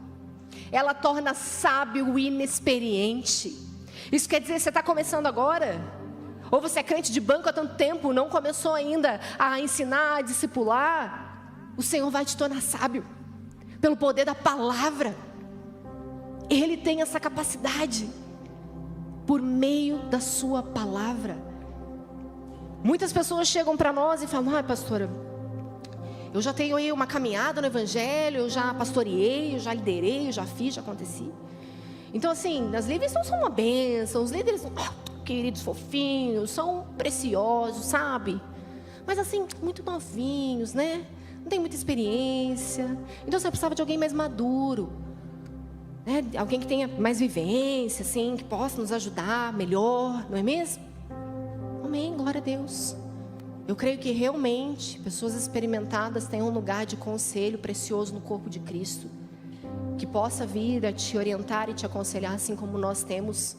ela torna sábio o inexperiente. Isso quer dizer, você está começando agora? Ou você é crente de banco há tanto tempo, não começou ainda a ensinar, a discipular? O Senhor vai te tornar sábio pelo poder da palavra. Ele tem essa capacidade por meio da sua palavra. Muitas pessoas chegam para nós e falam: pastora, eu já tenho aí uma caminhada no evangelho, eu já pastoreei, eu já liderei, eu já fiz, já aconteci. Então assim, as líderes não são uma bênção, os líderes são queridos, fofinhos, são preciosos, sabe? Mas assim, muito novinhos, né? Não tem muita experiência. Então você precisava de alguém mais maduro, né? Alguém que tenha mais vivência, assim, que possa nos ajudar melhor, não é mesmo? Amém, glória a Deus. Eu creio que realmente pessoas experimentadas têm um lugar de conselho precioso no corpo de Cristo, que possa vir a te orientar e te aconselhar, assim como nós temos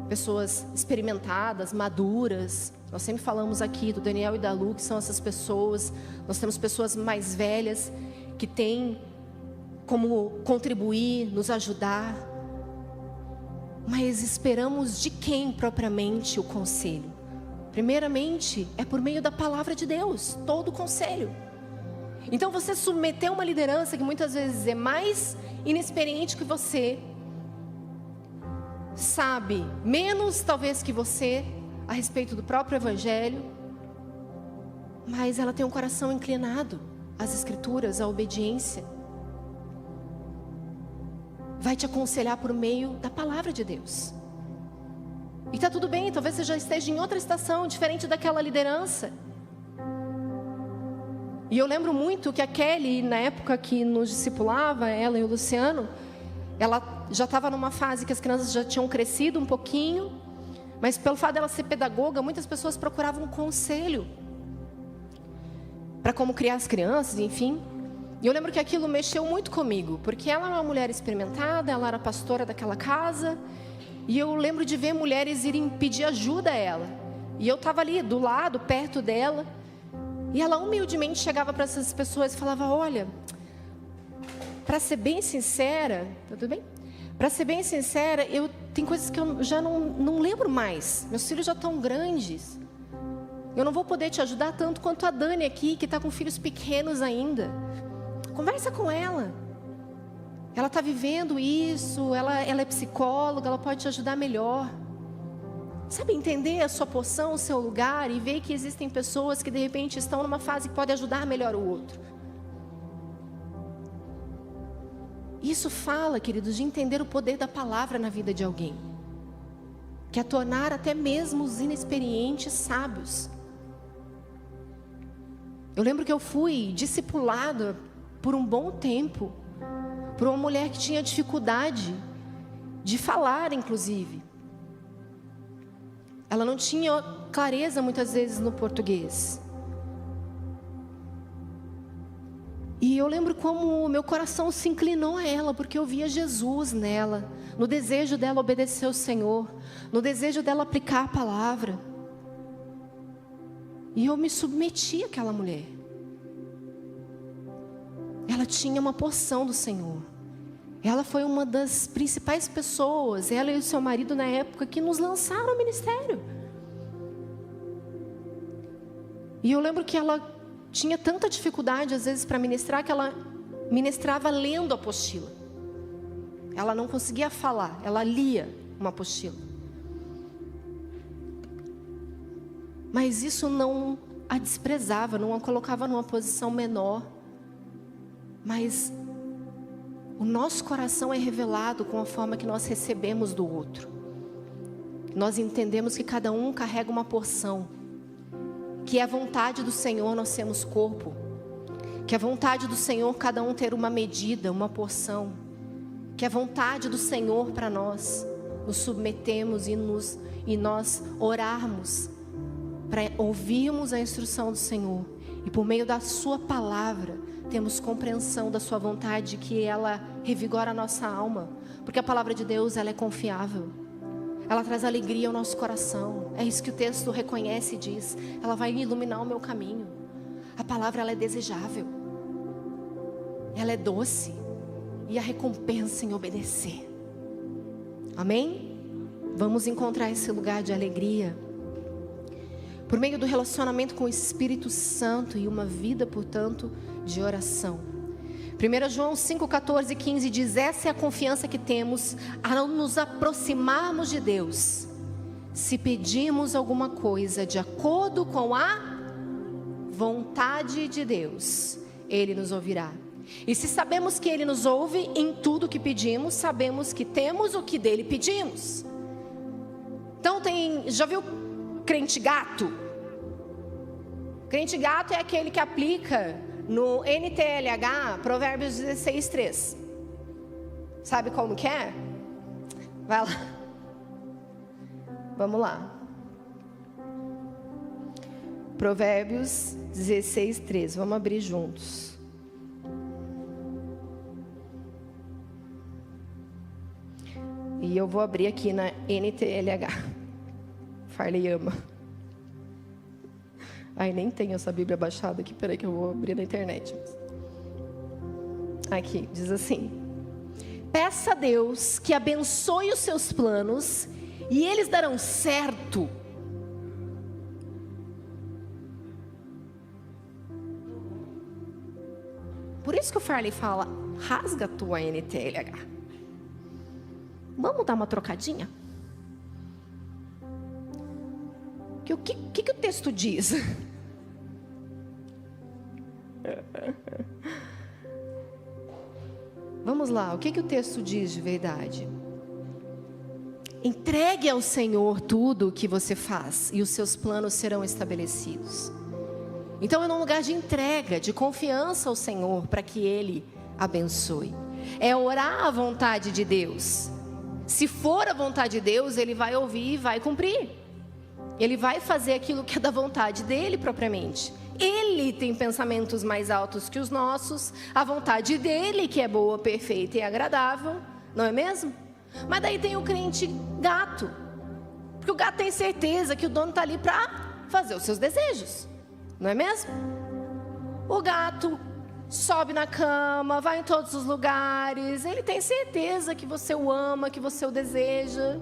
pessoas experimentadas, maduras. Nós sempre falamos aqui do Daniel e da Lu, que são essas pessoas. Nós temos pessoas mais velhas que têm como contribuir, nos ajudar. Mas esperamos de quem propriamente o conselho? Primeiramente, é por meio da palavra de Deus, todo o conselho. Então você submeter uma liderança que muitas vezes é mais inexperiente que você, sabe menos talvez que você a respeito do próprio evangelho, mas ela tem um coração inclinado às escrituras, à obediência, vai te aconselhar por meio da palavra de Deus. E está tudo bem, talvez você já esteja em outra estação, diferente daquela liderança. E eu lembro muito que a Kelly, na época que nos discipulava, ela e o Luciano, ela já estava numa fase que as crianças já tinham crescido um pouquinho, mas pelo fato dela ser pedagoga, muitas pessoas procuravam um conselho para como criar as crianças, enfim. E eu lembro que aquilo mexeu muito comigo, porque ela era uma mulher experimentada, ela era pastora daquela casa, e eu lembro de ver mulheres irem pedir ajuda a ela, e eu estava ali do lado, perto dela, e ela humildemente chegava para essas pessoas e falava: olha, para ser bem sincera, tudo bem? Para ser bem sincera, tem coisas que eu já não lembro mais. Meus filhos já estão grandes. Eu não vou poder te ajudar tanto quanto a Dani aqui, que está com filhos pequenos ainda. Conversa com ela. Ela está vivendo isso, ela é psicóloga, ela pode te ajudar melhor. Sabe, entender a sua porção, o seu lugar, e ver que existem pessoas que de repente estão numa fase que pode ajudar melhor o outro. Isso fala, queridos, de entender o poder da palavra na vida de alguém, que é tornar até mesmo os inexperientes sábios. Eu lembro que eu fui discipulada por um bom tempo por uma mulher que tinha dificuldade de falar, inclusive. Ela não tinha clareza muitas vezes no português. E eu lembro como o meu coração se inclinou a ela, porque eu via Jesus nela, no desejo dela obedecer ao Senhor, no desejo dela aplicar a palavra. E eu me submeti àquela mulher. Ela tinha uma porção do Senhor. Ela foi uma das principais pessoas, ela e o seu marido na época, que nos lançaram ao ministério. E eu lembro que ela tinha tanta dificuldade às vezes para ministrar, que ela ministrava lendo a apostila. Ela não conseguia falar, ela lia uma apostila. Mas isso não a desprezava, não a colocava numa posição menor. Mas o nosso coração é revelado com a forma que nós recebemos do outro. Nós entendemos que cada um carrega uma porção, que é a vontade do Senhor nós sermos corpo, que é a vontade do Senhor cada um ter uma medida, uma porção, que é a vontade do Senhor para nós nos submetemos e nós orarmos, para ouvirmos a instrução do Senhor, e por meio da sua palavra temos compreensão da sua vontade, que ela revigora a nossa alma, porque a palavra de Deus, ela é confiável, ela traz alegria ao nosso coração. É isso que o texto reconhece e diz: ela vai iluminar o meu caminho. A palavra, ela é desejável, ela é doce, e a recompensa em obedecer. Amém? Vamos encontrar esse lugar de alegria por meio do relacionamento com o Espírito Santo e uma vida, portanto, de oração. 1 João 5, 14 e 15 diz: essa é a confiança que temos a nos aproximarmos de Deus. Se pedimos alguma coisa de acordo com a vontade de Deus, Ele nos ouvirá. E se sabemos que Ele nos ouve em tudo o que pedimos, sabemos que temos o que dele pedimos. Então já viu crente gato? Crente gato é aquele que aplica no NTLH Provérbios 16, 3. Sabe como que é? Vai lá. Vamos lá. Provérbios 16, 3. Vamos abrir juntos. E eu vou abrir aqui na NTLH. Farley ama. Ai, nem tenho essa Bíblia baixada aqui. Peraí que eu vou abrir na internet. Aqui, diz assim: peça a Deus que abençoe os seus planos e eles darão certo. Por isso que o Farley fala: rasga a tua NTLH. Vamos dar uma trocadinha? O que o texto diz? Vamos lá, o que o texto diz de verdade? Entregue ao Senhor tudo o que você faz e os seus planos serão estabelecidos. Então é num lugar de entrega, de confiança ao Senhor, para que Ele abençoe. É orar a vontade de Deus. Se for a vontade de Deus, Ele vai ouvir e vai cumprir. Ele vai fazer aquilo que é da vontade dEle propriamente. Ele tem pensamentos mais altos que os nossos. A vontade dEle que é boa, perfeita e agradável. Não é mesmo? Mas daí tem o crente gato. Porque o gato tem certeza que o dono está ali para fazer os seus desejos. Não é mesmo? O gato sobe na cama, vai em todos os lugares. Ele tem certeza que você o ama, que você o deseja.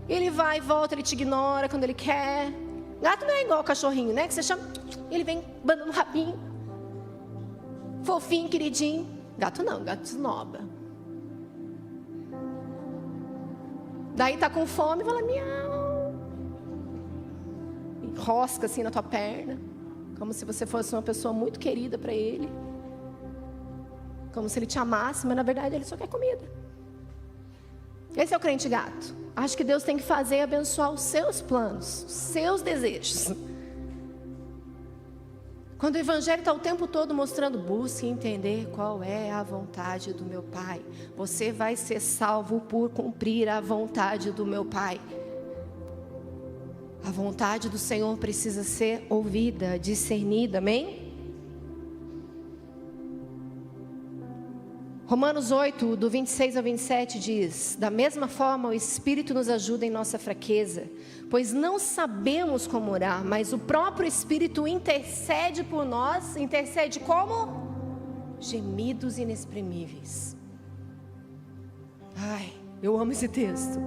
Ele vai e volta, ele te ignora quando ele quer. Gato não é igual cachorrinho, né? Que você chama, ele vem bandando o rabinho. Fofinho, queridinho. Gato não, gato esnoba. Daí tá com fome, fala miau. Enrosca assim na tua perna. Como se você fosse uma pessoa muito querida para ele. Como se ele te amasse, mas na verdade ele só quer comida. Esse é o crente gato. Acho que Deus tem que fazer e abençoar os seus planos, os seus desejos. Quando o Evangelho está o tempo todo mostrando: busque entender qual é a vontade do meu Pai. Você vai ser salvo por cumprir a vontade do meu Pai. A vontade do Senhor precisa ser ouvida, discernida, amém? Romanos 8, do 26 ao 27 diz: da mesma forma o Espírito nos ajuda em nossa fraqueza, pois não sabemos como orar, mas o próprio Espírito intercede por nós. Intercede como? Gemidos inexprimíveis. Ai, eu amo esse texto.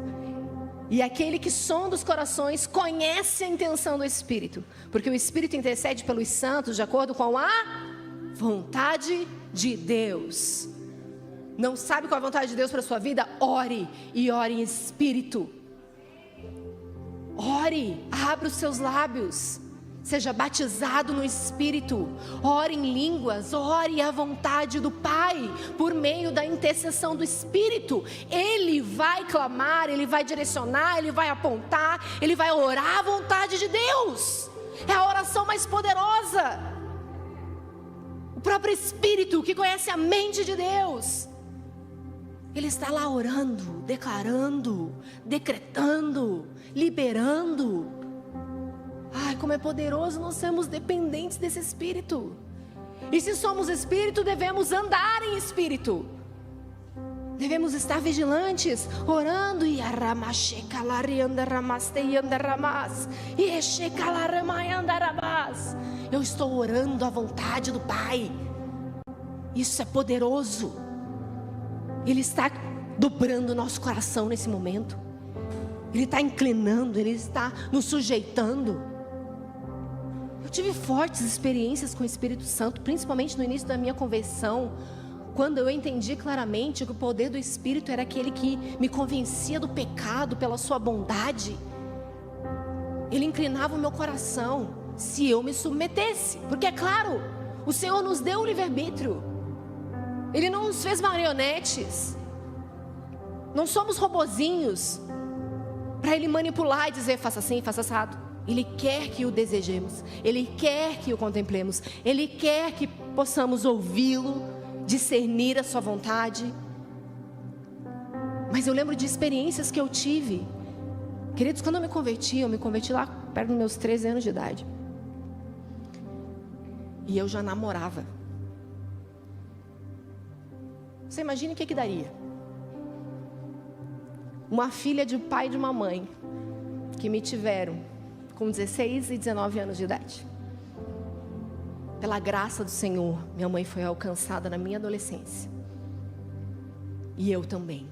E aquele que sonda os corações conhece a intenção do Espírito, porque o Espírito intercede pelos santos de acordo com a vontade de Deus. Não sabe qual é a vontade de Deus para a sua vida? Ore, e ore em espírito. Ore, abra os seus lábios. Seja batizado no Espírito, ore em línguas, ore à vontade do Pai, por meio da intercessão do Espírito. Ele vai clamar, Ele vai direcionar, Ele vai apontar, Ele vai orar à vontade de Deus. É a oração mais poderosa. O próprio Espírito que conhece a mente de Deus, Ele está lá orando, declarando, decretando, liberando. Ai, como é poderoso nós sermos dependentes desse Espírito. E se somos Espírito, devemos andar em Espírito. Devemos estar vigilantes, orando. Eu estou orando a vontade do Pai. Isso é poderoso. Ele está dobrando o nosso coração nesse momento. Ele está inclinando, Ele está nos sujeitando. Eu tive fortes experiências com o Espírito Santo, principalmente no início da minha conversão, quando eu entendi claramente que o poder do Espírito era aquele que me convencia do pecado pela sua bondade. Ele inclinava o meu coração se eu me submetesse, porque é claro, o Senhor nos deu o livre-arbítrio. Ele não nos fez marionetes. Não somos robozinhos para Ele manipular e dizer faça assim, faça assado. Ele quer que o desejemos, Ele quer que o contemplemos, Ele quer que possamos ouvi-lo, discernir a sua vontade. Mas eu lembro de experiências que eu tive. Queridos, quando eu me converti lá perto dos meus 13 anos de idade. E eu já namorava. Você imagina o que daria? Uma filha de um pai e de uma mãe que me tiveram com 16 e 19 anos de idade. Pela graça do Senhor, minha mãe foi alcançada na minha adolescência. E eu também.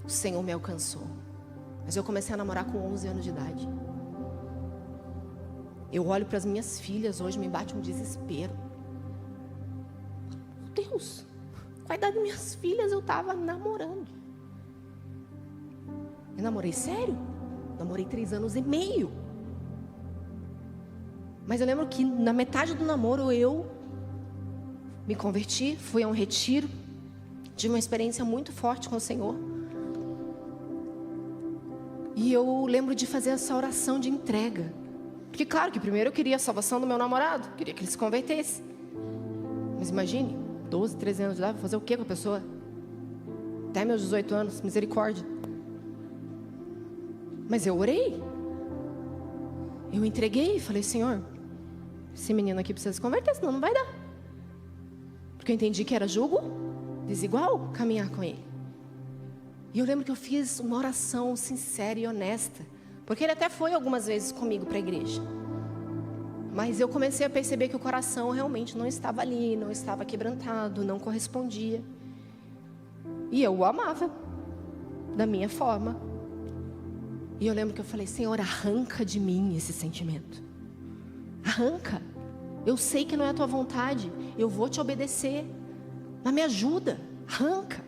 O Senhor me alcançou. Mas eu comecei a namorar com 11 anos de idade. Eu olho para as minhas filhas hoje, me bate um desespero. Meu Deus, com a idade das minhas filhas eu estava namorando. Eu namorei sério? Namorei 3 anos e meio. Mas eu lembro que na metade do namoro eu me converti, fui a um retiro, tive uma experiência muito forte com o Senhor. E eu lembro de fazer essa oração de entrega. Porque claro que primeiro eu queria a salvação do meu namorado, queria que ele se convertesse. Mas imagine, 12, 13 anos de idade, vou fazer o que com a pessoa? Até meus 18 anos, misericórdia. Mas eu orei. Eu entreguei e falei, Senhor, esse menino aqui precisa se converter, senão não vai dar. Porque eu entendi que era jugo desigual caminhar com ele. E eu lembro que eu fiz uma oração sincera e honesta. Porque ele até foi algumas vezes comigo para a igreja. Mas eu comecei a perceber que o coração realmente não estava ali, não estava quebrantado, não correspondia. E eu o amava, da minha forma. E eu lembro que eu falei, Senhor, arranca de mim esse sentimento. Arranca. Eu sei que não é a tua vontade. Eu vou te obedecer. Mas me ajuda. Arranca.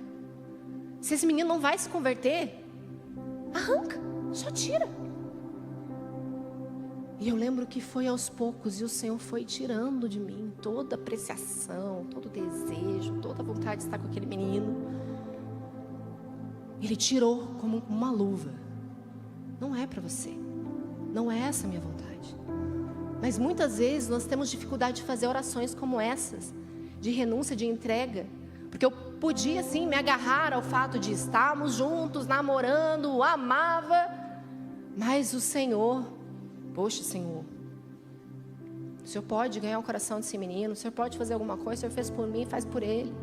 Se esse menino não vai se converter, arranca. Só tira. E eu lembro que foi aos poucos. E o Senhor foi tirando de mim toda apreciação, todo desejo, toda vontade de estar com aquele menino. Ele tirou como uma luva. Não é para você. Não é essa a minha vontade. Mas muitas vezes nós temos dificuldade de fazer orações como essas, de renúncia, de entrega. Porque eu podia sim me agarrar ao fato de estarmos juntos, namorando, o amava. Mas o Senhor, poxa Senhor, o Senhor pode ganhar o coração desse menino, o Senhor pode fazer alguma coisa, o Senhor fez por mim, faz por ele.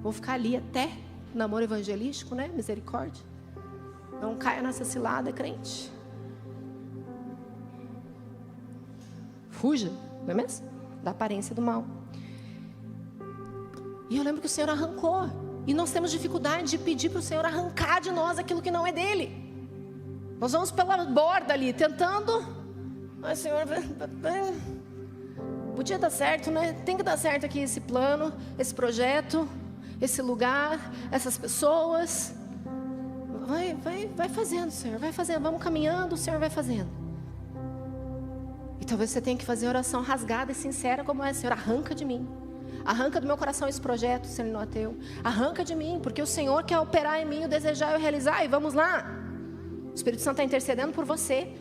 Vou ficar ali até o namoro evangelístico, né? Misericórdia. Não caia nessa cilada, crente. Fuja, não é mesmo? Da aparência do mal. E eu lembro que o Senhor arrancou. E nós temos dificuldade de pedir para o Senhor arrancar de nós aquilo que não é dele. Nós vamos pela borda ali, tentando. Ai, Senhor, podia dar certo, né? Tem que dar certo aqui esse plano, esse projeto, esse lugar, essas pessoas. Vai fazendo, Senhor, vai fazendo. Vamos caminhando, o Senhor vai fazendo. E talvez você tenha que fazer oração rasgada e sincera como é: Senhor, arranca de mim. Arranca do meu coração esse projeto, se ele não é teu. Arranca de mim, porque o Senhor quer operar em mim, o desejar e o realizar. E vamos lá. O Espírito Santo está intercedendo por você.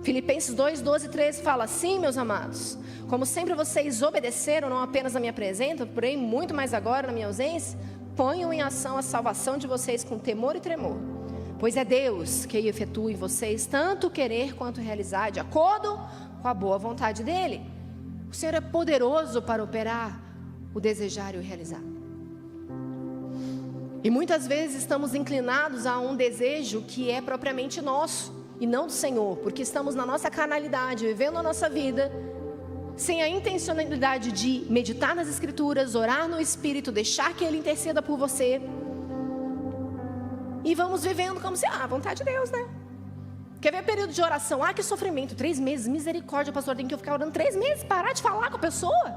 Filipenses 2, 12 e 13 fala: sim, meus amados, como sempre vocês obedeceram, não apenas na minha presença, porém muito mais agora na minha ausência, ponham em ação a salvação de vocês com temor e tremor. Pois é Deus que efetua em vocês tanto querer quanto realizar, de acordo com a boa vontade dEle. O Senhor é poderoso para operar o desejar e o realizar. E muitas vezes estamos inclinados a um desejo que é propriamente nosso e não do Senhor, porque estamos na nossa carnalidade, vivendo a nossa vida sem a intencionalidade de meditar nas Escrituras, orar no Espírito, deixar que Ele interceda por você. E vamos vivendo como se, a vontade de Deus, né? Quer ver período de oração? Que sofrimento, 3 meses, misericórdia, pastor, tem que eu ficar orando 3 meses, parar de falar com a pessoa?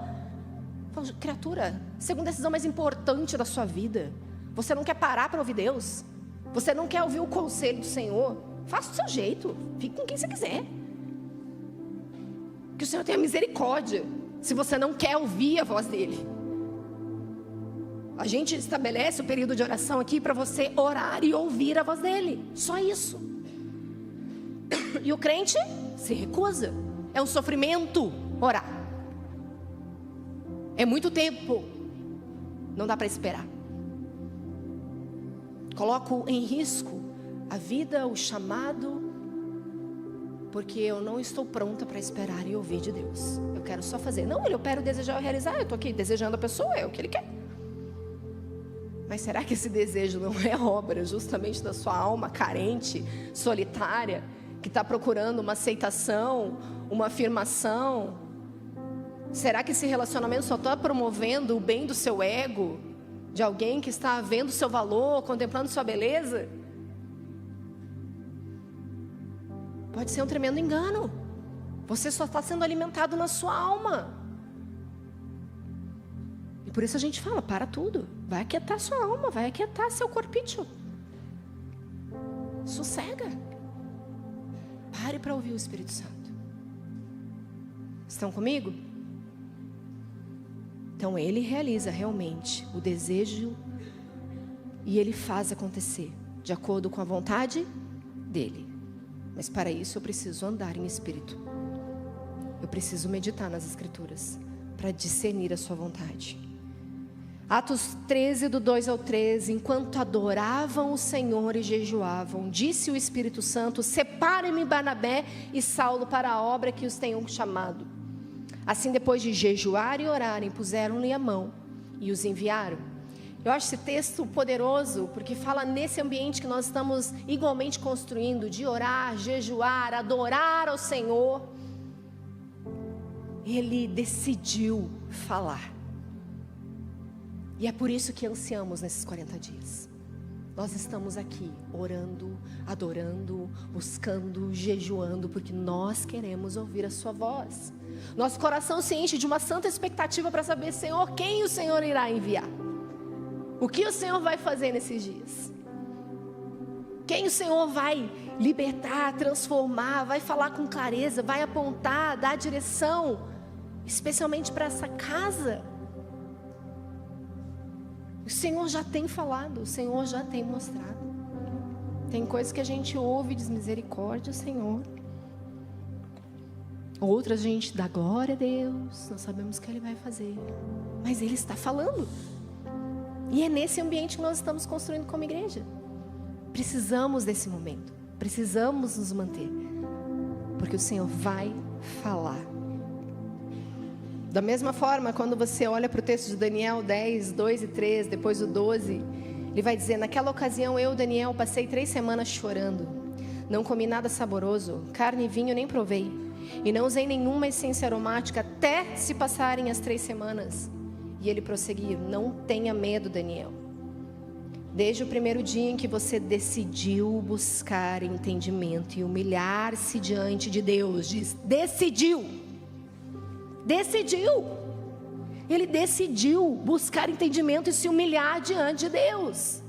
Falo, criatura, segunda decisão mais importante da sua vida. Você não quer parar para ouvir Deus? Você não quer ouvir o conselho do Senhor? Faça do seu jeito, fique com quem você quiser. Que o Senhor tenha misericórdia, se você não quer ouvir a voz dEle. A gente estabelece o período de oração aqui para você orar e ouvir a voz dEle, só isso. E o crente se recusa, é um sofrimento orar. É muito tempo, não dá para esperar. Coloco em risco a vida, o chamado, porque eu não estou pronta para esperar e ouvir de Deus. Eu quero só fazer. Não, Ele opera o desejar e realizar. Eu estou aqui desejando a pessoa, é o que Ele quer. Mas será que esse desejo não é obra justamente da sua alma carente, solitária, que está procurando uma aceitação, uma afirmação? Será que esse relacionamento só está promovendo o bem do seu ego, de alguém que está vendo seu valor, contemplando sua beleza? Pode ser um tremendo engano. Você só está sendo alimentado na sua alma. E por isso a gente fala, para tudo. Vai aquietar sua alma, vai aquietar seu corpício. Sossega. Pare para ouvir o Espírito Santo. Estão comigo? Então Ele realiza realmente o desejo e Ele faz acontecer de acordo com a vontade dEle. Mas para isso eu preciso andar em espírito. Eu preciso meditar nas Escrituras para discernir a sua vontade. Atos 13, do 2 ao 13. Enquanto adoravam o Senhor e jejuavam, disse o Espírito Santo: separem-me Barnabé e Saulo para a obra que os tenham chamado. Assim, depois de jejuar e orarem, puseram-lhe a mão e os enviaram. Eu acho esse texto poderoso, porque fala nesse ambiente que nós estamos igualmente construindo, de orar, jejuar, adorar ao Senhor. Ele decidiu falar. E é por isso que ansiamos nesses 40 dias. Nós estamos aqui orando, adorando, buscando, jejuando, porque nós queremos ouvir a sua voz. Nosso coração se enche de uma santa expectativa para saber, Senhor, quem o Senhor irá enviar. O que o Senhor vai fazer nesses dias? Quem o Senhor vai libertar, transformar, vai falar com clareza, vai apontar, dar direção, especialmente para essa casa. O Senhor já tem falado, o Senhor já tem mostrado. Tem coisas que a gente ouve e diz misericórdia, Senhor. Outras a gente dá glória a Deus, nós sabemos o que Ele vai fazer. Mas Ele está falando. E é nesse ambiente que nós estamos construindo como igreja. Precisamos desse momento. Precisamos nos manter. Porque o Senhor vai falar. Da mesma forma, quando você olha para o texto de Daniel 10, 2 e 3, depois do 12, ele vai dizer: naquela ocasião eu, Daniel, passei 3 semanas chorando. Não comi nada saboroso, carne e vinho nem provei. E não usei nenhuma essência aromática até se passarem as 3 semanas. E ele prosseguiu: não tenha medo, Daniel. Desde o primeiro dia em que você decidiu buscar entendimento e humilhar-se diante de Deus, diz, decidiu. Ele decidiu buscar entendimento e se humilhar diante de Deus.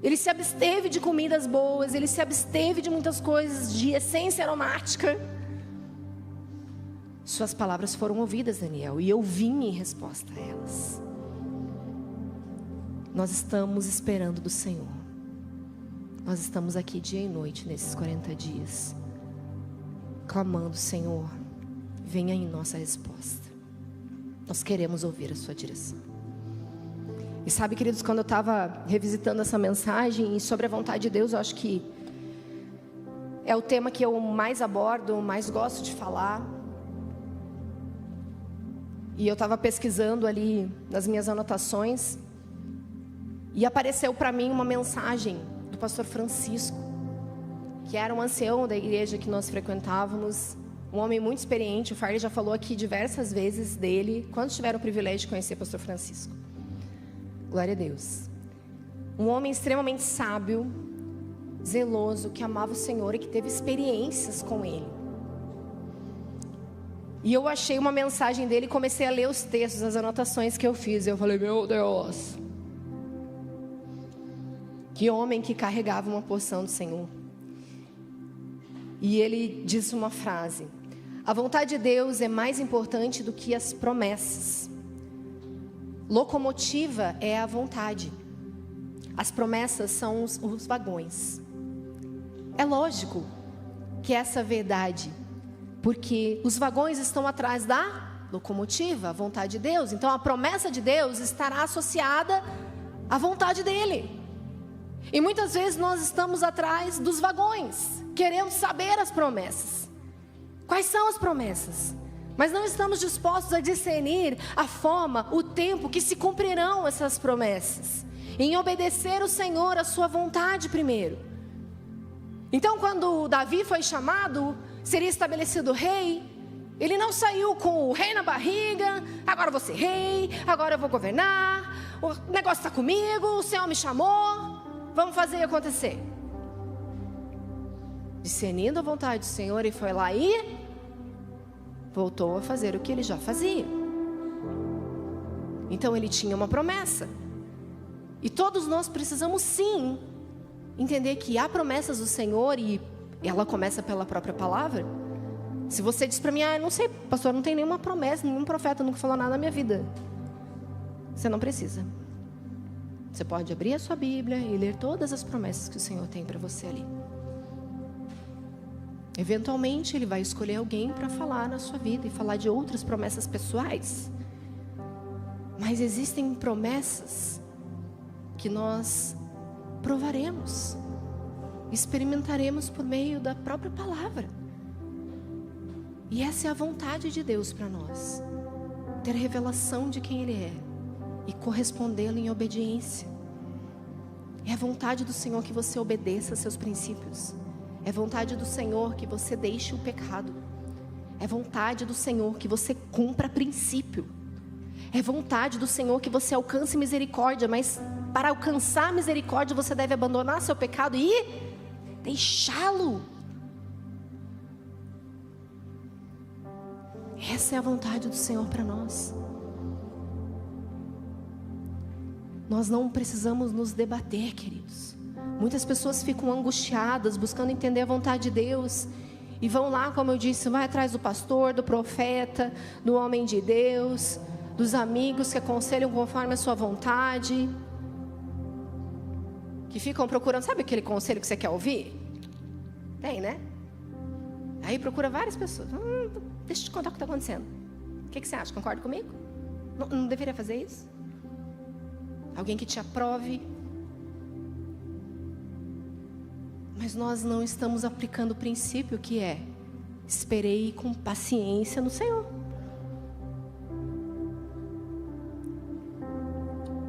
Ele se absteve de comidas boas, ele se absteve de muitas coisas, de essência aromática. Suas palavras foram ouvidas, Daniel, e eu vim em resposta a elas. Nós estamos esperando do Senhor. Nós estamos aqui dia e noite nesses 40 dias, clamando: Senhor, venha em nossa resposta. Nós queremos ouvir a sua direção. E sabe, queridos, quando eu estava revisitando essa mensagem e sobre a vontade de Deus, eu acho que é o tema que eu mais abordo, mais gosto de falar. E eu estava pesquisando ali nas minhas anotações, e apareceu para mim uma mensagem do pastor Francisco, que era um ancião da igreja que nós frequentávamos, um homem muito experiente. O Farley já falou aqui diversas vezes dele, quando tiveram o privilégio de conhecer o pastor Francisco. Glória a Deus. Um homem extremamente sábio, zeloso, que amava o Senhor e que teve experiências com Ele. E eu achei uma mensagem dele e comecei a ler os textos, as anotações que eu fiz. Eu falei: meu Deus, que homem que carregava uma porção do Senhor. E ele disse uma frase: a vontade de Deus é mais importante do que as promessas. Locomotiva é a vontade. As promessas são os vagões. É lógico que essa é a verdade, porque os vagões estão atrás da locomotiva, a vontade de Deus. Então a promessa de Deus estará associada à vontade dele. E muitas vezes nós estamos atrás dos vagões, querendo saber as promessas. Quais são as promessas? Mas não estamos dispostos a discernir a forma, o tempo que se cumprirão essas promessas, em obedecer o Senhor, a sua vontade primeiro. Então, quando Davi foi chamado, seria estabelecido rei, ele não saiu com o rei na barriga: agora eu vou ser rei, agora eu vou governar, o negócio está comigo, o Senhor me chamou, vamos fazer acontecer. Discernindo a vontade do Senhor, ele foi lá e voltou a fazer o que ele já fazia. Então ele tinha uma promessa. E todos nós precisamos sim entender que há promessas do Senhor, e ela começa pela própria palavra. Se você diz para mim: não sei, pastor, não tem nenhuma promessa, nenhum profeta nunca falou nada na minha vida, você não precisa. Você pode abrir a sua Bíblia e ler todas as promessas que o Senhor tem para você ali. Eventualmente Ele vai escolher alguém para falar na sua vida e falar de outras promessas pessoais. Mas existem promessas que nós provaremos, experimentaremos por meio da própria palavra. E essa é a vontade de Deus para nós: ter revelação de quem Ele é e correspondê-lo em obediência. É a vontade do Senhor que você obedeça a seus princípios. É vontade do Senhor que você deixe o pecado. É vontade do Senhor que você cumpra princípio. É vontade do Senhor que você alcance misericórdia. Mas para alcançar misericórdia, você deve abandonar seu pecado e deixá-lo. Essa é a vontade do Senhor para nós. Nós não precisamos nos debater, queridos. Muitas pessoas ficam angustiadas, buscando entender a vontade de Deus, e vão lá, como eu disse, vai atrás do pastor, do profeta, do homem de Deus, dos amigos que aconselham conforme a sua vontade, que ficam procurando, sabe aquele conselho que você quer ouvir? Tem, né? Aí procura várias pessoas. Deixa eu te contar o que está acontecendo. O que você acha? Concorda comigo? Não deveria fazer isso? Alguém que te aprove. Mas nós não estamos aplicando o princípio que é: esperei com paciência no Senhor,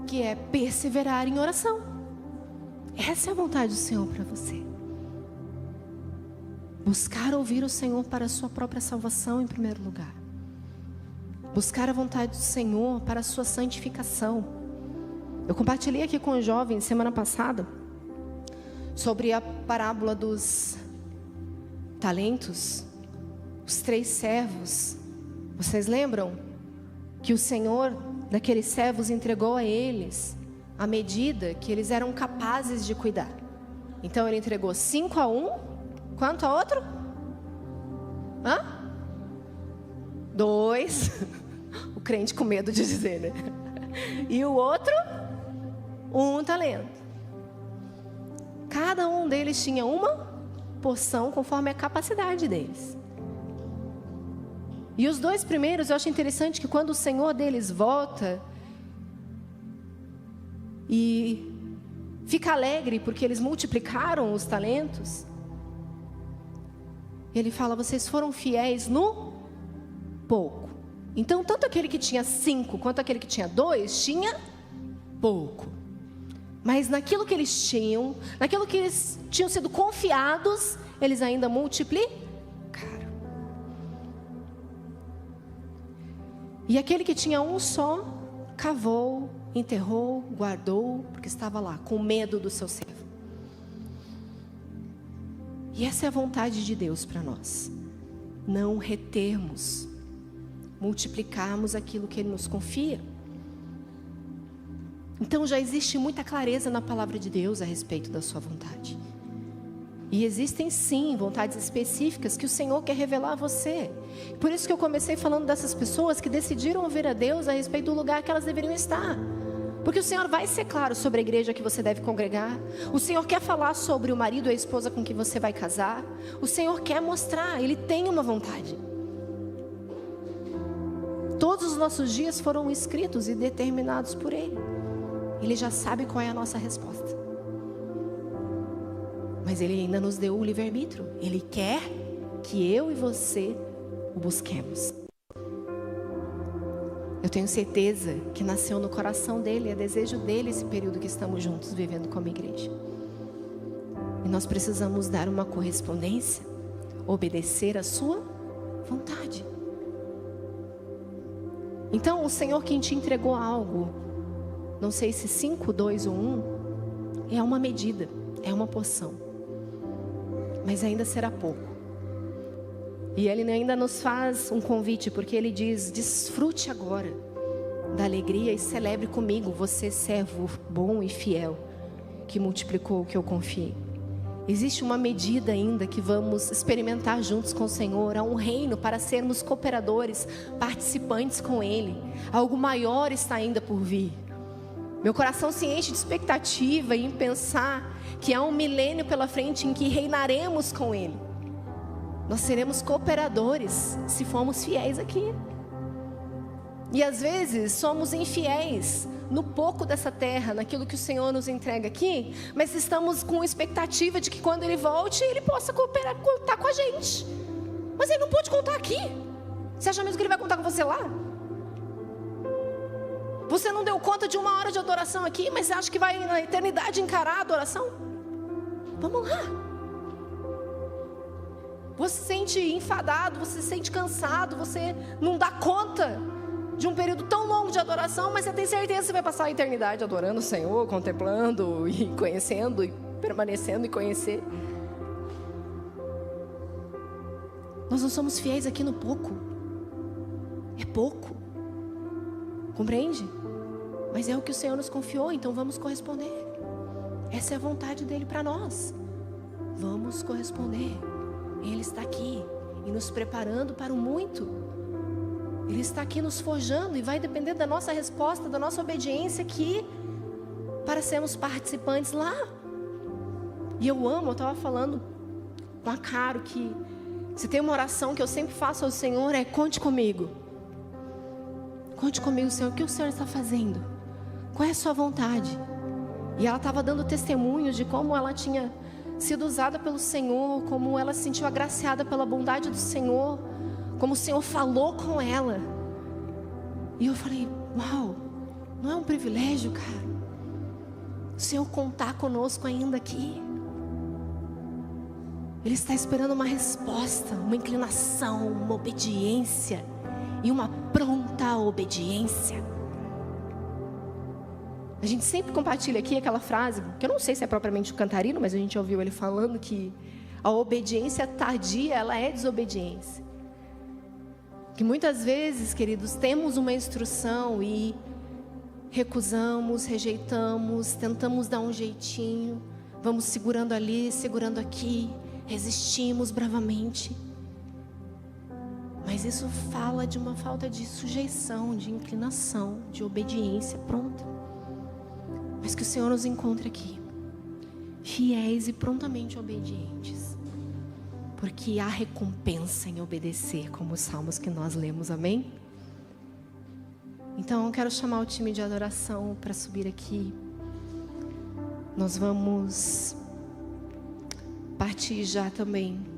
que é perseverar em oração. Essa é a vontade do Senhor para você. Buscar ouvir o Senhor para a sua própria salvação em primeiro lugar. Buscar a vontade do Senhor para a sua santificação. Eu compartilhei aqui com os jovens semana passada sobre a parábola dos talentos, os 3 servos. Vocês lembram que o Senhor daqueles servos entregou a eles a medida que eles eram capazes de cuidar. Então ele entregou 5 a um. Quanto a outro? 2 2, o crente com medo de dizer, né? E o outro, 1 talento. Cada um deles tinha uma porção conforme a capacidade deles. E os 2 primeiros, eu acho interessante que quando o Senhor deles volta e fica alegre porque eles multiplicaram os talentos, ele fala: vocês foram fiéis no pouco. Então, tanto aquele que tinha 5 quanto aquele que tinha 2 tinha pouco. Mas naquilo que eles tinham, naquilo que eles tinham sido confiados, eles ainda multiplicaram. E aquele que tinha um só, cavou, enterrou, guardou, porque estava lá, com medo do seu servo. E essa é a vontade de Deus para nós. Não retermos, multiplicarmos aquilo que Ele nos confia. Então já existe muita clareza na palavra de Deus a respeito da sua vontade. E existem sim vontades específicas que o Senhor quer revelar a você. Por isso que eu comecei falando dessas pessoas que decidiram ouvir a Deus a respeito do lugar que elas deveriam estar. Porque o Senhor vai ser claro sobre a igreja que você deve congregar. O Senhor quer falar sobre o marido ou a esposa com quem você vai casar. O Senhor quer mostrar, Ele tem uma vontade. Todos os nossos dias foram escritos e determinados por Ele. Ele já sabe qual é a nossa resposta. Mas Ele ainda nos deu o livre-arbítrio. Ele quer que eu e você o busquemos. Eu tenho certeza que nasceu no coração dele, é desejo dele esse período que estamos juntos vivendo como igreja. E nós precisamos dar uma correspondência, obedecer a sua vontade. Então o Senhor, quem te entregou algo, não sei se 5, 2 ou 1, é uma medida, é uma porção. Mas ainda será pouco. E Ele ainda nos faz um convite, porque Ele diz: desfrute agora da alegria e celebre comigo, você servo bom e fiel, que multiplicou o que eu confiei. Existe uma medida ainda que vamos experimentar juntos com o Senhor. Há um reino para sermos cooperadores, participantes com Ele. Algo maior está ainda por vir. Meu coração se enche de expectativa em pensar que há um milênio pela frente em que reinaremos com Ele. Nós seremos cooperadores se formos fiéis aqui. E às vezes somos infiéis no pouco dessa terra, naquilo que o Senhor nos entrega aqui, mas estamos com expectativa de que quando Ele volte, Ele possa cooperar, contar com a gente. Mas Ele não pode contar aqui. Você acha mesmo que Ele vai contar com você lá? Você não deu conta de 1 hora de adoração aqui, mas acha que vai na eternidade encarar a adoração? Vamos lá. Você se sente enfadado, você se sente cansado, você não dá conta de um período tão longo de adoração, mas você tem certeza que você vai passar a eternidade adorando o Senhor, contemplando e conhecendo, e permanecendo e conhecer. Nós não somos fiéis aqui no pouco. É pouco. Compreende? Mas é o que o Senhor nos confiou, então vamos corresponder. Essa é a vontade dEle para nós. Vamos corresponder. Ele está aqui e nos preparando para o muito. Ele está aqui nos forjando e vai depender da nossa resposta, da nossa obediência aqui, para sermos participantes lá. E eu amo, eu estava falando com a Caro que se tem uma oração que eu sempre faço ao Senhor é: conte comigo. Conte comigo, Senhor, o que o Senhor está fazendo? Qual é a sua vontade? E ela estava dando testemunho de como ela tinha sido usada pelo Senhor, como ela se sentiu agraciada pela bondade do Senhor, como o Senhor falou com ela. E eu falei: uau, não é um privilégio, cara, o Senhor contar conosco ainda aqui? Ele está esperando uma resposta, uma inclinação, uma obediência e uma pronta obediência. A gente sempre compartilha aqui aquela frase, que eu não sei se é propriamente o Cantarino, mas a gente ouviu ele falando que a obediência tardia, ela é desobediência. Que muitas vezes, queridos, temos uma instrução e recusamos, rejeitamos, tentamos dar um jeitinho, vamos segurando ali, segurando aqui, resistimos bravamente. Mas isso fala de uma falta de sujeição, de inclinação, de obediência pronta. Mas que o Senhor nos encontre aqui, fiéis e prontamente obedientes, porque há recompensa em obedecer, como os salmos que nós lemos, amém? Então eu quero chamar o time de adoração para subir aqui. Nós vamos partir já também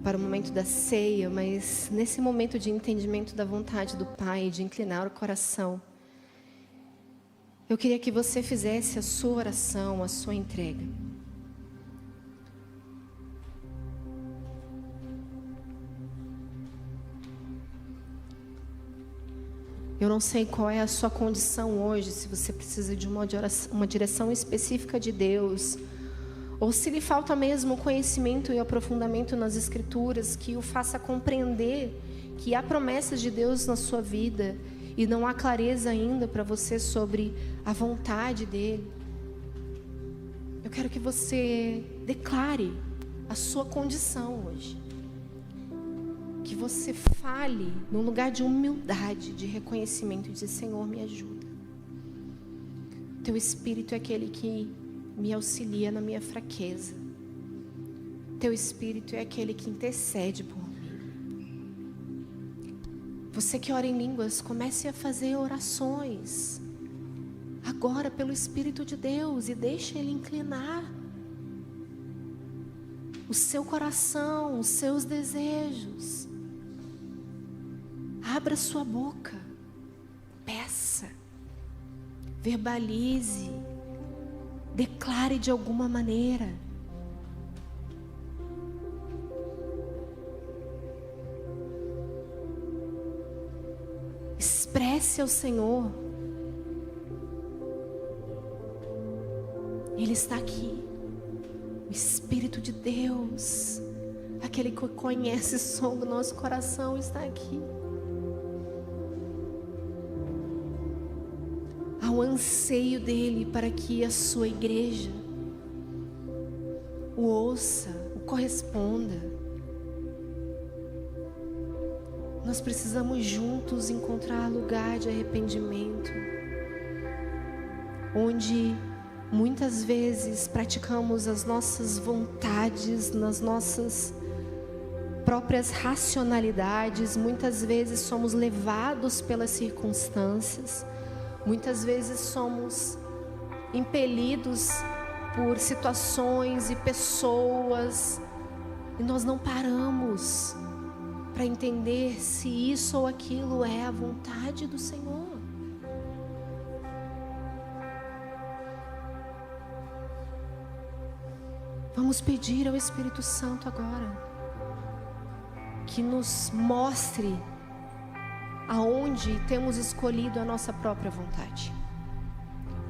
para o momento da ceia, mas nesse momento de entendimento da vontade do Pai, de inclinar o coração, eu queria que você fizesse a sua oração, a sua entrega. Eu não sei qual é a sua condição hoje, se você precisa de uma direção específica de Deus, ou se lhe falta mesmo conhecimento e aprofundamento nas Escrituras, que o faça compreender que há promessas de Deus na sua vida, e não há clareza ainda para você sobre a vontade dEle. Eu quero que você declare a sua condição hoje. Que você fale num lugar de humildade, de reconhecimento, e dizer: Senhor, me ajuda. Teu Espírito é aquele que me auxilia na minha fraqueza. Teu Espírito é aquele que intercede por mim. Você que ora em línguas, comece a fazer orações agora pelo Espírito de Deus e deixe Ele inclinar o seu coração, os seus desejos. Abra sua boca, peça, verbalize, declare de alguma maneira. Expresse ao Senhor. Ele está aqui. O Espírito de Deus, aquele que conhece o som do nosso coração, está aqui. Há um anseio dele para que a sua igreja o ouça, o corresponda. Nós precisamos juntos encontrar lugar de arrependimento, onde muitas vezes praticamos as nossas vontades, nas nossas próprias racionalidades. Muitas vezes somos levados pelas circunstâncias. Muitas vezes somos impelidos por situações e pessoas, e nós não paramos para entender se isso ou aquilo é a vontade do Senhor. Vamos pedir ao Espírito Santo agora que nos mostre aonde temos escolhido a nossa própria vontade.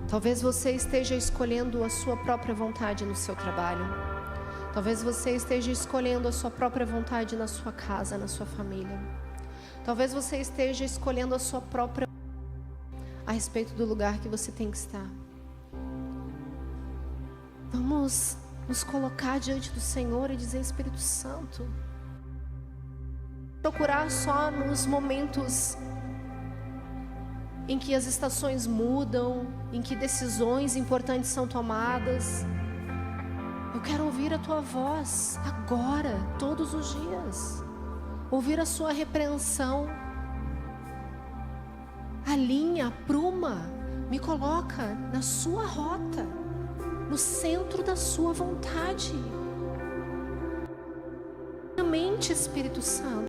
Talvez você esteja escolhendo a sua própria vontade no seu trabalho. Talvez você esteja escolhendo a sua própria vontade na sua casa, na sua família. Talvez você esteja escolhendo a sua própria a respeito do lugar que você tem que estar. Vamos nos colocar diante do Senhor e dizer: Espírito Santo, procurar só nos momentos em que as estações mudam, em que decisões importantes são tomadas. Eu quero ouvir a tua voz agora, todos os dias. Ouvir a sua repreensão. Alinha, apruma, me coloca na sua rota, no centro da sua vontade. Mente, Espírito Santo.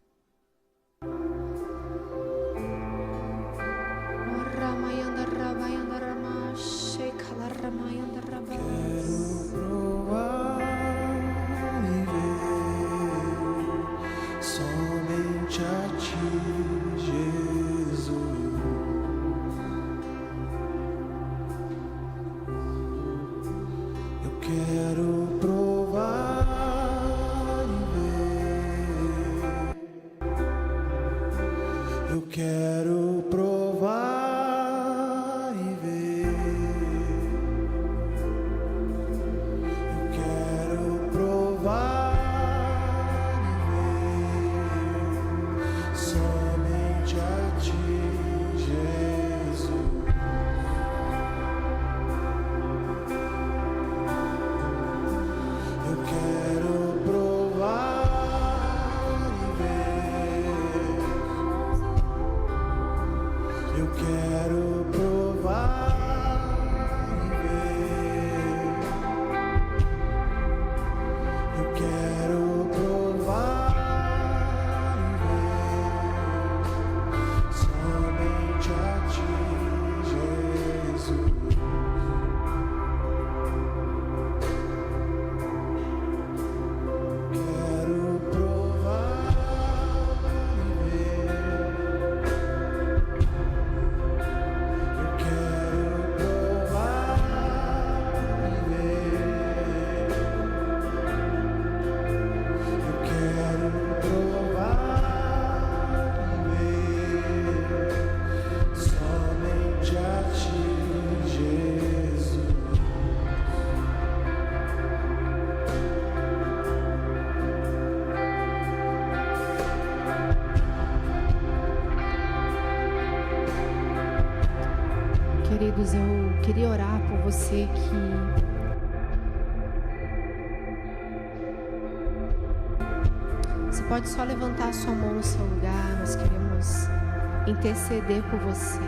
Só quero provar e ver. Eu quero provar e ver somente a Ti, Jesus. Quero provar e ver. Eu quero provar e ver. Eu quero provar e ver somente a Ti, Jesus. Queridos, eu queria orar por você que você pode só levantar a sua mão no seu lugar. Nós queremos interceder por você.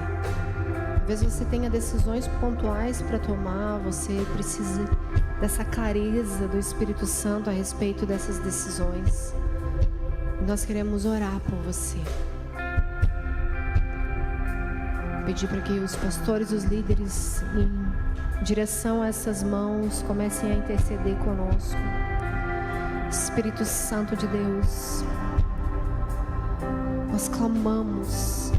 Talvez você tenha decisões pontuais para tomar, você precisa dessa clareza do Espírito Santo a respeito dessas decisões. E nós queremos orar por você. Pedir para que os pastores e os líderes, em direção a essas mãos, comecem a interceder conosco. Espírito Santo de Deus, nós clamamos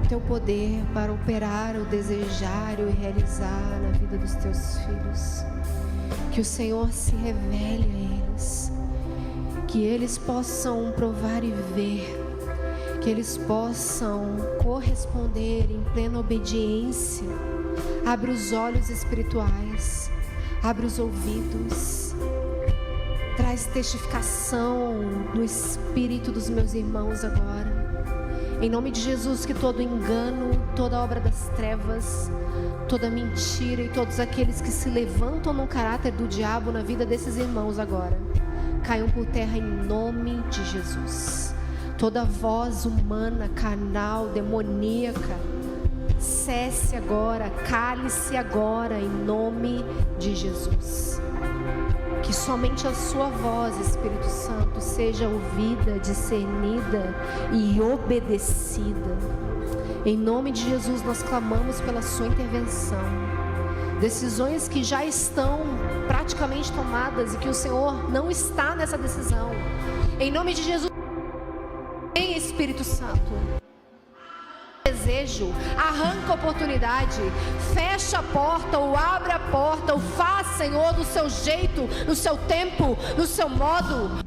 Teu poder para operar o desejar e o realizar na vida dos Teus filhos. Que o Senhor se revele a eles, que eles possam provar e ver, que eles possam corresponder em plena obediência. Abre os olhos espirituais, abre os ouvidos, traz testificação no espírito dos meus irmãos agora. Em nome de Jesus, que todo engano, toda obra das trevas, toda mentira e todos aqueles que se levantam no caráter do diabo na vida desses irmãos agora, caiam por terra em nome de Jesus. Toda voz humana, carnal, demoníaca, cesse agora, cale-se agora, em nome de Jesus. Que somente a sua voz, Espírito Santo, seja ouvida, discernida e obedecida. Em nome de Jesus, nós clamamos pela sua intervenção. Decisões que já estão praticamente tomadas e que o Senhor não está nessa decisão. Em nome de Jesus, vem Espírito Santo. Desejo, arranca a oportunidade, fecha a porta ou abre a porta, ou faz, Senhor, do seu jeito, no seu tempo, no seu modo.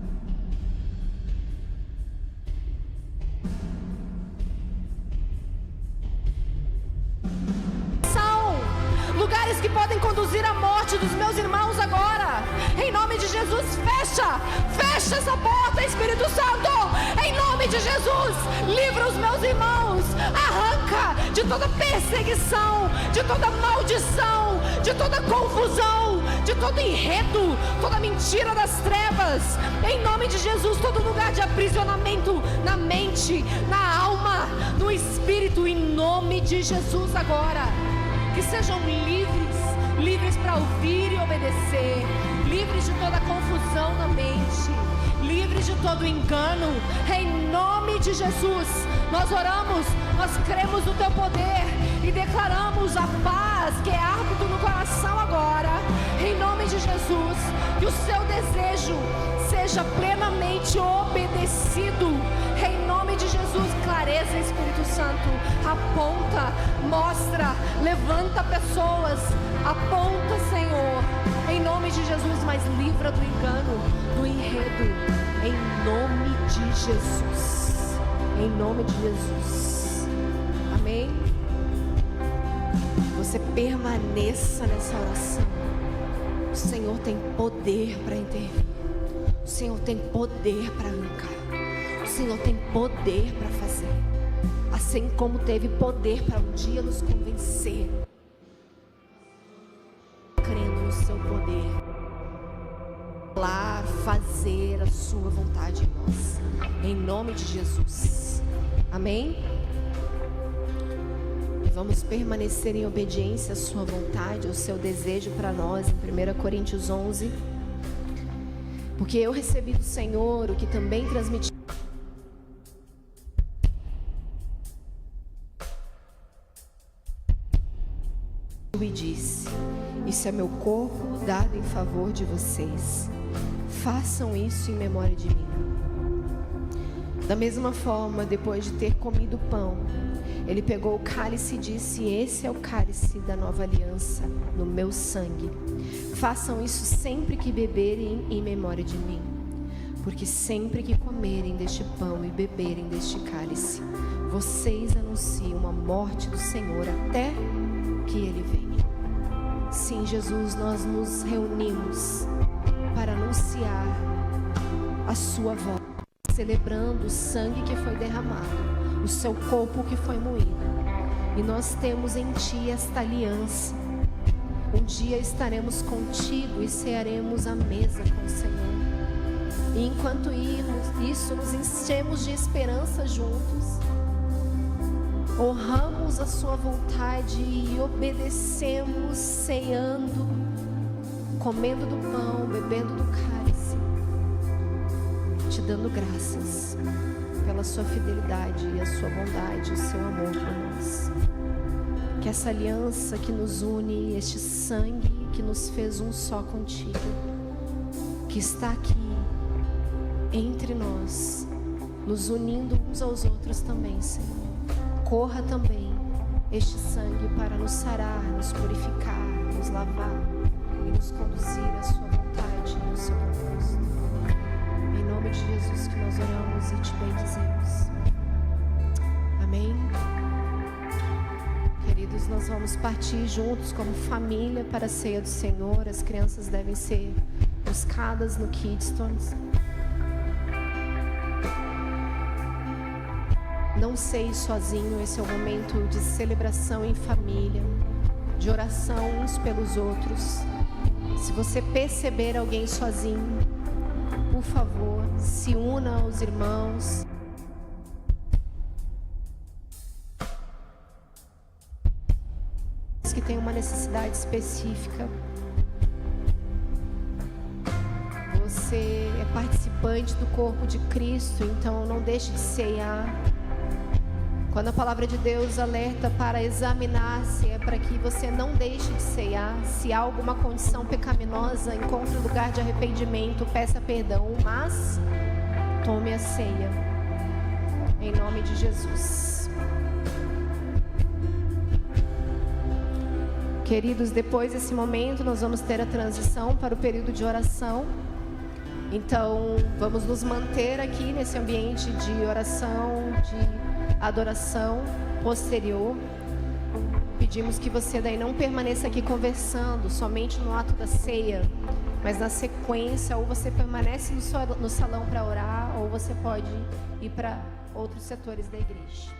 São lugares que podem conduzir à morte dos meus irmãos agora. Em nome de Jesus, fecha essa porta, Espírito Santo. Em nome de Jesus, livra os meus irmãos, arranca de toda perseguição, de toda maldição, de toda confusão, de todo enredo, toda mentira das trevas. Em nome de Jesus, todo lugar de aprisionamento na mente, na alma, no espírito, em nome de Jesus agora. Que sejam livres para ouvir e obedecer, livres de toda confusão na mente, livres de todo engano. Em nome de Jesus, nós oramos, nós cremos no Teu poder e declaramos a paz que é árbitro no coração agora. Em nome de Jesus, que o Seu desejo seja plenamente obedecido. Em nome de Jesus, clareza, Espírito Santo, aponta, mostra, levanta pessoas, aponta, Senhor, em nome de Jesus, mas livra do engano, do enredo, em nome de Jesus, em nome de Jesus, amém? Você permaneça nessa oração. O Senhor tem poder para intervir, o Senhor tem poder para arrancar, o Senhor tem poder para fazer, assim como teve poder para um dia nos convencer, crendo no seu poder, falar, fazer a sua vontade em nós, em nome de Jesus, amém? vamos permanecer em obediência à sua vontade, ao seu desejo para nós, em 1 Coríntios 11. Porque eu recebi do Senhor o que também transmiti. E disse: isso é meu corpo dado em favor de vocês. Façam isso em memória de mim. Da mesma forma, depois de ter comido o pão, ele pegou o cálice e disse: esse é o cálice da nova aliança, no meu sangue. Façam isso sempre que beberem em memória de mim. Porque sempre que comerem deste pão e beberem deste cálice, vocês anunciam a morte do Senhor até que ele venha. Sim, Jesus, nós nos reunimos para anunciar a sua voz, celebrando o sangue que foi derramado, o seu corpo que foi moído. E nós temos em ti esta aliança. Um dia estaremos contigo e cearemos à mesa com o Senhor. E enquanto isso, nos enchemos de esperança juntos. Honramos a sua vontade e obedecemos, ceando, comendo do pão, bebendo do cálice, te dando graças pela sua fidelidade e a sua bondade, o seu amor por nós. Que essa aliança que nos une, este sangue que nos fez um só contigo, que está aqui entre nós, nos unindo uns aos outros também, Senhor. Corra também este sangue para nos sarar, nos purificar, nos lavar e nos conduzir à sua vontade e ao seu propósito. Em nome de Jesus que nós oramos e te bendizemos. Amém. Queridos, nós vamos partir juntos como família para a ceia do Senhor. As crianças devem ser buscadas no Kidstones. Não sei sozinho, esse é o momento de celebração em família, de oração uns pelos outros. Se você perceber alguém sozinho, por favor, se una aos irmãos. Que tem uma necessidade específica. Você é participante do corpo de Cristo, então não deixe de ceiar. Quando a palavra de Deus alerta para examinar-se, é para que você não deixe de ceiar. Se há alguma condição pecaminosa, encontre um lugar de arrependimento, peça perdão, mas tome a ceia, em nome de Jesus. Queridos, depois desse momento nós vamos ter a transição para o período de oração. Então, vamos nos manter aqui nesse ambiente de oração, de adoração posterior. Pedimos que você daí não permaneça aqui conversando somente no ato da ceia, mas na sequência, ou você permanece no salão para orar, ou você pode ir para outros setores da igreja.